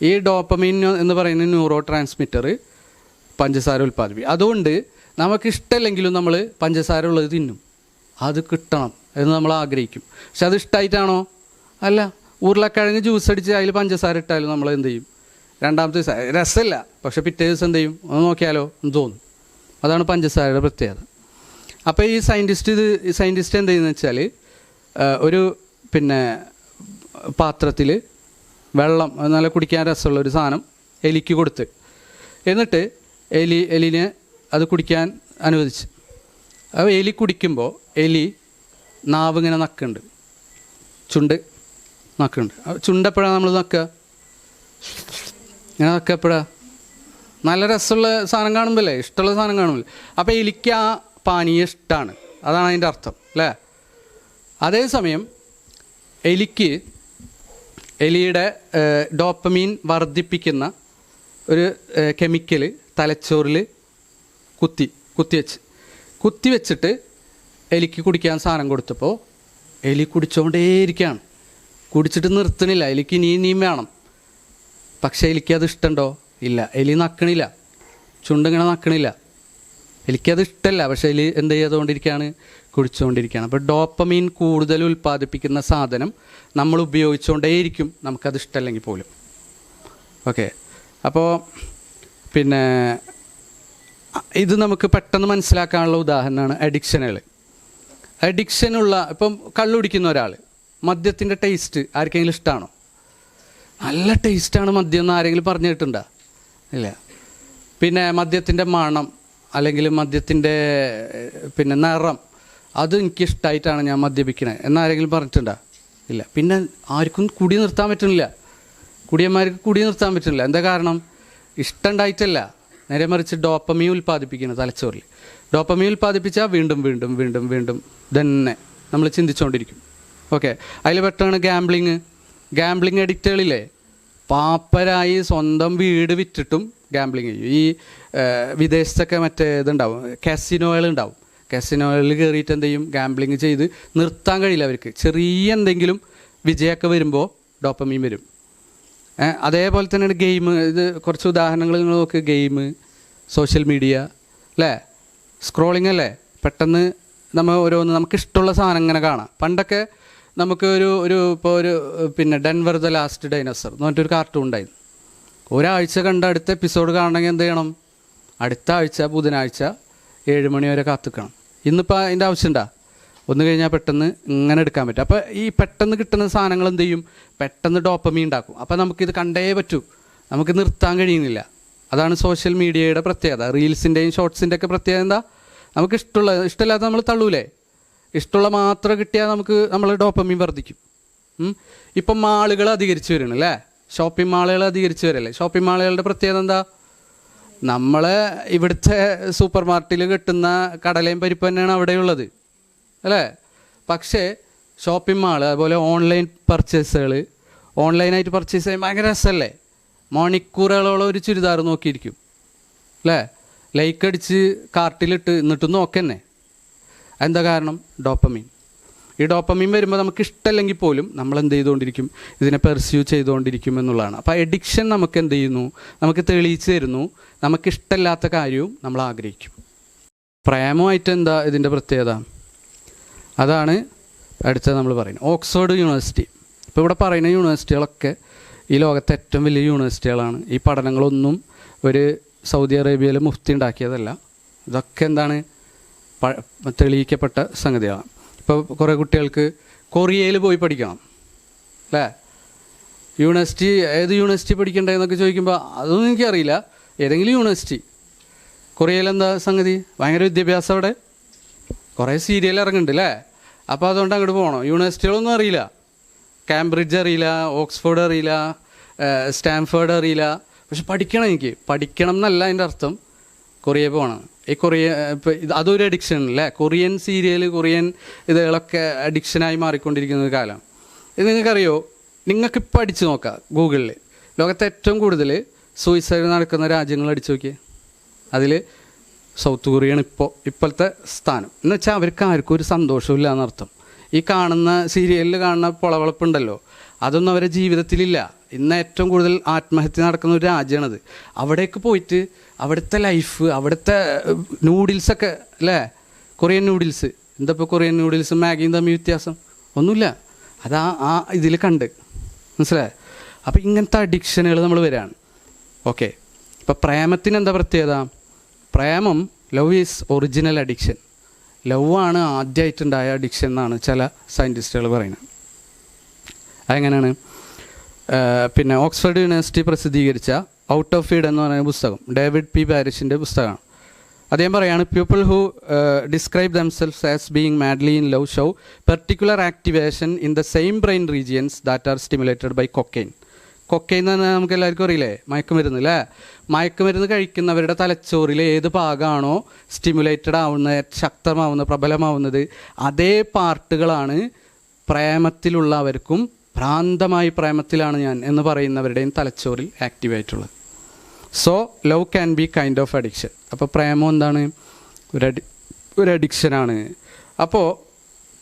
ഈ ഡോപ്പമീൻ എന്ന് പറയുന്ന ന്യൂറോ ട്രാൻസ്മിറ്റർ പഞ്ചസാര ഉൽപ്പാദിപ്പിക്കും. അതുകൊണ്ട് നമുക്കിഷ്ടമല്ലെങ്കിലും നമ്മൾ പഞ്ചസാര ഉള്ളത് തിന്നും. അത് കിട്ടണം എന്ന് നമ്മൾ ആഗ്രഹിക്കും. പക്ഷെ അത് ഇഷ്ടമായിട്ടാണോ? അല്ല. ഉരുളക്കിഴങ്ങ് ജ്യൂസ് അടിച്ച് അതിൽ പഞ്ചസാര ഇട്ടാലും നമ്മൾ എന്ത് ചെയ്യും? രണ്ടാമത്തെ ദിവസം രസമില്ല, പക്ഷെ പിറ്റേ ദിവസം എന്ത് ചെയ്യും? ഒന്ന് നോക്കിയാലോ എന്ന് തോന്നും. അതാണ് പഞ്ചസാരയുടെ പ്രത്യേകത. അപ്പോൾ ഈ സയൻറ്റിസ്റ്റ് എന്ത് ചെയ്യുന്നത് വെച്ചാൽ ഒരു പാത്രത്തിൽ വെള്ളം നല്ല കുടിക്കാൻ രസമുള്ള ഒരു സാധനം എലിക്ക് കൊടുത്ത്, എന്നിട്ട് എലിനെ അത് കുടിക്കാൻ അനുവദിച്ച്. അപ്പോൾ എലി കുടിക്കുമ്പോൾ നാവ് ഇങ്ങനെ നക്കുന്നുണ്ട്, ചുണ്ട് നക്കുന്നുണ്ട്. ചുണ്ടെപ്പോഴാണ് നമ്മൾ നക്കുക? ഇങ്ങനെ നക്കുക എപ്പോഴാണ്? നല്ല രസമുള്ള സാധനം കാണുമ്പോഴല്ലേ, ഇഷ്ടമുള്ള സാധനം കാണുമ്പോൾ. അപ്പോൾ എലിക്ക് ആ പാനീയം ഇഷ്ടമാണ്, അതാണ് അതിൻ്റെ അർത്ഥം അല്ലേ? അതേസമയം എലിയുടെ ഡോപ്പമീൻ വർദ്ധിപ്പിക്കുന്ന ഒരു കെമിക്കൽ തലച്ചോറിൽ കുത്തിവെച്ചിട്ട് എലിക്ക് കുടിക്കാൻ സാധനം കൊടുത്തപ്പോൾ എലി കുടിച്ചുകൊണ്ടേയിരിക്കുകയാണ്. കുടിച്ചിട്ട് നിർത്തണില്ല. എലിക്ക് ഇനിയും വേണം. പക്ഷേ എലിക്കത് ഇഷ്ടമുണ്ടോ? ഇല്ല. എലി നക്കണില്ല, ചുണ്ടിങ്ങനെ നക്കണില്ല. എനിക്കത് ഇഷ്ടമല്ല, പക്ഷേ എലി എന്ത് ചെയ്തുകൊണ്ടിരിക്കുകയാണ്? കുടിച്ചുകൊണ്ടിരിക്കുകയാണ്. അപ്പോൾ ഡോപ്പമീൻ കൂടുതൽ ഉൽപ്പാദിപ്പിക്കുന്ന സാധനം നമ്മൾ ഉപയോഗിച്ചുകൊണ്ടേയിരിക്കും, നമുക്കത് ഇഷ്ടമല്ലെങ്കിൽ പോലും. ഓക്കെ. അപ്പോൾ ഇത് നമുക്ക് പെട്ടെന്ന് മനസ്സിലാക്കാനുള്ള ഉദാഹരണമാണ് അഡിക്ഷനുള്ള. ഇപ്പം കള്ളുടിക്കുന്ന ഒരാൾ, മദ്യത്തിൻ്റെ ടേസ്റ്റ് ആർക്കെങ്കിലും ഇഷ്ടമാണോ? നല്ല ടേസ്റ്റാണ് മദ്യം എന്ന് ആരെങ്കിലും പറഞ്ഞു കേട്ടിട്ടുണ്ടോ? ഇല്ല. മദ്യത്തിൻ്റെ മണം അല്ലെങ്കിൽ മദ്യത്തിൻ്റെ നിറം, അത് എനിക്കിഷ്ടമായിട്ടാണ് ഞാൻ മദ്യപിക്കണത് എന്നാരെങ്കിലും പറഞ്ഞിട്ടുണ്ടോ? ഇല്ല. ആർക്കും കുടി നിർത്താൻ പറ്റുന്നില്ല. കുടിയന്മാർക്ക് കുടി നിർത്താൻ പറ്റുന്നില്ല. എന്താ കാരണം? ഇഷ്ടം ഉണ്ടായിട്ടല്ല, നേരെ മറിച്ച് ഡോപ്പമീൻ ഉൽപ്പാദിപ്പിക്കുന്നത് തലച്ചോറിൽ. ഡോപ്പമീൻ ഉൽപ്പാദിപ്പിച്ചാൽ വീണ്ടും വീണ്ടും വീണ്ടും വീണ്ടും തന്നെ നമ്മൾ ചിന്തിച്ചുകൊണ്ടിരിക്കും. ഓക്കെ. അതിൽ പെട്ടാണ് ഗാംബ്ലിങ് അഡിക്റ്റുകളില്ലേ, പാപ്പരായി സ്വന്തം വീട് വിറ്റിട്ടും ഗാംബ്ലിങ് ചെയ്യും. ഈ വിദേശത്തൊക്കെ ഇതുണ്ടാവും, കാസിനോകളുണ്ടാവും. കാസിനോകളിൽ കയറിയിട്ട് എന്ത് ചെയ്യും? ഗാംബ്ലിങ് ചെയ്ത് നിർത്താൻ കഴിയില്ല അവർക്ക്. ചെറിയ എന്തെങ്കിലും വിജയമൊക്കെ വരുമ്പോൾ ഡോപ്പമീൻ വരും. അതേപോലെ തന്നെയാണ് ഗെയിം. ഇത് കുറച്ച് ഉദാഹരണങ്ങൾ നിങ്ങൾ നോക്ക്. ഗെയിം, സോഷ്യൽ മീഡിയ അല്ലേ, സ്ക്രോളിങ് അല്ലേ. പെട്ടെന്ന് നമുക്കിഷ്ടമുള്ള സാധനം ഇങ്ങനെ കാണാം. പണ്ടൊക്കെ നമുക്ക് ഇപ്പോൾ ഡെൻവർ ദ ലാസ്റ്റ് ഡൈനോസർ എന്ന് പറഞ്ഞിട്ടൊരു കാർട്ടൂൺ ഉണ്ടായിരുന്നു. ഒരാഴ്ച കണ്ട അടുത്ത എപ്പിസോഡ് കാണണമെങ്കിൽ എന്ത് ചെയ്യണം? അടുത്ത ആഴ്ച ബുധനാഴ്ച 7 മണി വരെ കാത്തിക്കണം. ഇന്നിപ്പോൾ അതിൻ്റെ ആവശ്യമുണ്ടോ? ഒന്ന് കഴിഞ്ഞാൽ പെട്ടെന്ന് ഇങ്ങനെ എടുക്കാൻ പറ്റും. അപ്പോൾ ഈ പെട്ടെന്ന് കിട്ടുന്ന സാധനങ്ങൾ എന്ത് ചെയ്യും? പെട്ടെന്ന് ഡോപ്പമീൻ ഉണ്ടാക്കും. അപ്പോൾ നമുക്കിത് കണ്ടേ പറ്റൂ, നമുക്ക് നിർത്താൻ കഴിയുന്നില്ല. അതാണ് സോഷ്യൽ മീഡിയയുടെ പ്രത്യേകത. റീൽസിൻ്റെയും ഷോർട്സിൻ്റെ ഒക്കെ പ്രത്യേകത എന്താ? നമുക്ക് ഇഷ്ടമില്ലാത്ത നമ്മൾ തള്ളൂലേ? ഇഷ്ടമുള്ള മാത്രം കിട്ടിയാൽ നമ്മൾ ഡോപ്പമീൻ വർദ്ധിക്കും. ഇപ്പം മാളുകൾ അധികരിച്ച് വരുന്നു അല്ലേ, ഷോപ്പിംഗ് മാളുകൾ അധികരിച്ച് വരല്ലേ. ഷോപ്പിംഗ് മാളുകളുടെ പ്രത്യേകത എന്താ? നമ്മളെ ഇവിടുത്തെ സൂപ്പർ മാർക്കറ്റിൽ കിട്ടുന്ന കടലയും പരിപ്പ് തന്നെയാണ് അവിടെയുള്ളത് അല്ലേ. പക്ഷേ ഷോപ്പിംഗ് മാൾ അതുപോലെ ഓൺലൈൻ പർച്ചേസുകൾ, ഓൺലൈനായിട്ട് പർച്ചേസ് ചെയ്യാൻ ഭയങ്കര രസമല്ലേ. മണിക്കൂറുകളോളം ഒരു ചുരിദാർ നോക്കിയിരിക്കും അല്ലേ, ലൈക്ക് അടിച്ച് കാർട്ടിലിട്ട് എന്നിട്ടും നോക്കന്നെ. എന്താ കാരണം? ഡോപ്പമീൻ. ഈ ഡോപ്പമീൻ വരുമ്പോൾ നമുക്ക് ഇഷ്ടമല്ലെങ്കിൽ പോലും നമ്മൾ എന്ത് ചെയ്തുകൊണ്ടിരിക്കും? ഇതിനെ പെർസ്യൂ ചെയ്തുകൊണ്ടിരിക്കും എന്നുള്ളതാണ്. അപ്പോൾ എഡിക്ഷൻ നമുക്ക് എന്ത് ചെയ്യുന്നു? നമുക്ക് തെളിയിച്ച് തരുന്നു നമുക്കിഷ്ടമില്ലാത്ത കാര്യവും നമ്മൾ ആഗ്രഹിക്കും. പ്രേമമായിട്ട് എന്താ ഇതിൻ്റെ പ്രത്യേകത? അതാണ് അടുത്തത് നമ്മൾ പറയുന്നത്. Oxford university. ഇപ്പോൾ ഇവിടെ പറയുന്ന യൂണിവേഴ്സിറ്റികളൊക്കെ ഈ ലോകത്തെ ഏറ്റവും വലിയ യൂണിവേഴ്സിറ്റികളാണ്. ഈ പഠനങ്ങളൊന്നും ഒരു സൗദി അറേബ്യയിൽ മുഫ്തി ഉണ്ടാക്കിയതല്ല. ഇതൊക്കെ എന്താണ്? തെളിയിക്കപ്പെട്ട സംഗതികളാണ്. ഇപ്പോൾ കുറേ കുട്ടികൾക്ക് കൊറിയയിൽ പോയി പഠിക്കണം അല്ലേ. ഏത് യൂണിവേഴ്സിറ്റി പഠിക്കണ്ടേന്നൊക്കെ ചോദിക്കുമ്പോൾ അതൊന്നും എനിക്കറിയില്ല. ഏതെങ്കിലും യൂണിവേഴ്സിറ്റി. കൊറിയയിലെന്താ സംഗതി? ഭയങ്കര വിദ്യാഭ്യാസം അവിടെ. കുറേ സീരിയൽ ഇറങ്ങുന്നുണ്ട് അല്ലേ. അപ്പോൾ അതുകൊണ്ട് അങ്ങോട്ട് പോകണം. യൂണിവേഴ്സിറ്റികളൊന്നും അറിയില്ല. കാംബ്രിഡ്ജ് അറിയില്ല, ഓക്സ്ഫോർഡ് അറിയില്ല, സ്റ്റാൻഫോർഡ് അറിയില്ല. പക്ഷെ പഠിക്കണം എന്നല്ല അതിൻ്റെ അർത്ഥം. കൊറിയ പോകണം. ഈ ഇപ്പോൾ അതൊരു അഡിക്ഷൻ അല്ലേ. കൊറിയൻ സീരിയൽ, കൊറിയൻ ഇതുകളൊക്കെ അഡിക്ഷനായി മാറിക്കൊണ്ടിരിക്കുന്ന ഒരു കാലം. ഇത് നിങ്ങൾക്കറിയോ? നിങ്ങൾക്കിപ്പോൾ അടിച്ച് നോക്കാം ഗൂഗിളിൽ, ലോകത്തെ ഏറ്റവും കൂടുതൽ സൂയിസൈഡ് നടക്കുന്ന രാജ്യങ്ങൾ അടിച്ചു നോക്കിയേ. അതിൽ സൗത്ത് കൊറിയയാണ് ഇപ്പോഴത്തെ സ്ഥാനം. എന്ന് വെച്ചാൽ അവർക്ക് ആർക്കും ഒരു സന്തോഷമില്ല എന്നർത്ഥം. ഈ കാണുന്ന സീരിയലിൽ കാണുന്ന പൊളവളപ്പുണ്ടല്ലോ, അതൊന്നും അവരുടെ ജീവിതത്തിലില്ല. ഇന്ന് ഏറ്റവും കൂടുതൽ ആത്മഹത്യ നടക്കുന്ന ഒരു രാജ്യമാണത്. അവിടേക്ക് പോയിട്ട് അവിടുത്തെ ലൈഫ്, അവിടുത്തെ നൂഡിൽസൊക്കെ അല്ലേ, കൊറിയൻ നൂഡിൽസ്, എന്താ ഇപ്പോൾ കൊറിയൻ നൂഡിൽസും മാഗിയും തമ്മിൽ വ്യത്യാസം? ഒന്നുമില്ല. അത് ആ ഇതിൽ കണ്ട് മനസ്സിലായി. അപ്പോൾ ഇങ്ങനത്തെ അഡിക്ഷനുകൾ നമ്മൾ വരികയാണ്. ഓക്കെ, ഇപ്പോൾ പ്രേമത്തിന് എന്താ പ്രത്യേകത? പ്രേമം, love is original addiction. Love ആണ് ആദ്യമായിട്ടുണ്ടായ അഡിക്ഷൻ എന്നാണ് ചില സയൻറ്റിസ്റ്റുകൾ പറയുന്നത്. അതെങ്ങനെയാണ്? പിന്നെ ഓക്സ്ഫോർഡ് യൂണിവേഴ്സിറ്റി പ്രസിദ്ധീകരിച്ച ഔട്ട് ഓഫ് ഫീഡ് എന്ന് പറയുന്ന പുസ്തകം, ഡേവിഡ് പി പാരിഷിൻ്റെ പുസ്തകമാണ്. അദ്ദേഹം പറയാണ്, people who describe themselves as being madly in love show particular activation in the same brain regions that are stimulated by cocaine. Cocaine എന്ന് പറഞ്ഞാൽ നമുക്ക് എല്ലാവർക്കും അറിയില്ലേ, മയക്കുമരുന്ന് അല്ലേ. മയക്കുമരുന്ന് കഴിക്കുന്നവരുടെ തലച്ചോറിൽ ഏത് ഭാഗമാണോ സ്റ്റിമുലേറ്റഡ് ആവുന്നത്, ശക്തമാവുന്നത്, പ്രബലമാവുന്നത്, അതേ പാർട്ടുകളാണ് പ്രേമത്തിലുള്ളവർക്കും ഭ്രാന്തമായി പ്രേമത്തിലാണ് ഞാൻ എന്ന് പറയുന്നവരുടെയും തലച്ചോറിൽ ആക്റ്റീവായിട്ടുള്ളത്. So love can be kind of addiction. അപ്പോൾ പ്രേമം എന്താണ്? ഒരു അഡിക്ഷനാണ്. അപ്പോൾ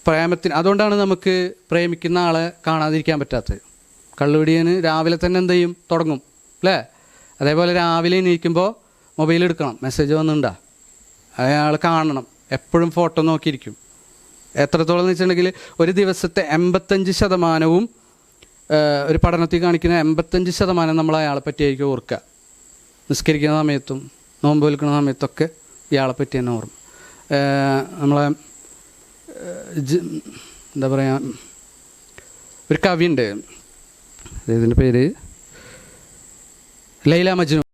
പ്രേമത്തിന്, അതുകൊണ്ടാണ് നമുക്ക് പ്രേമിക്കുന്ന ആളെ കാണാതിരിക്കാൻ പറ്റാത്തത്. കള്ളുപിടിയന് രാവിലെ തന്നെ എന്ത് ചെയ്യും? തുടങ്ങും അല്ലേ. അതേപോലെ രാവിലെ എണീക്കുമ്പോൾ മൊബൈൽ എടുക്കണം, മെസ്സേജ് വന്നിട്ടുണ്ടോ, അയാൾ കാണണം, എപ്പോഴും ഫോട്ടോ നോക്കിയിരിക്കും. എത്രത്തോളം എന്ന് വെച്ചിട്ടുണ്ടെങ്കിൽ ഒരു ദിവസത്തെ 85% ഒരു പഠനത്തിൽ കാണിക്കുന്ന 85% നമ്മൾ അയാളെ പറ്റിയായിരിക്കും ഓർക്കുക. നിസ്കരിക്കുന്ന സമയത്തും നോമ്പ് വിൽക്കുന്ന സമയത്തൊക്കെ ഇയാളെ പറ്റി തന്നെ ഓർമ്മ. നമ്മളെ എന്താ പറയുക, ഒരു കവിയുണ്ട്, ഇതിൻ്റെ പേര് ലൈല മജ്നു.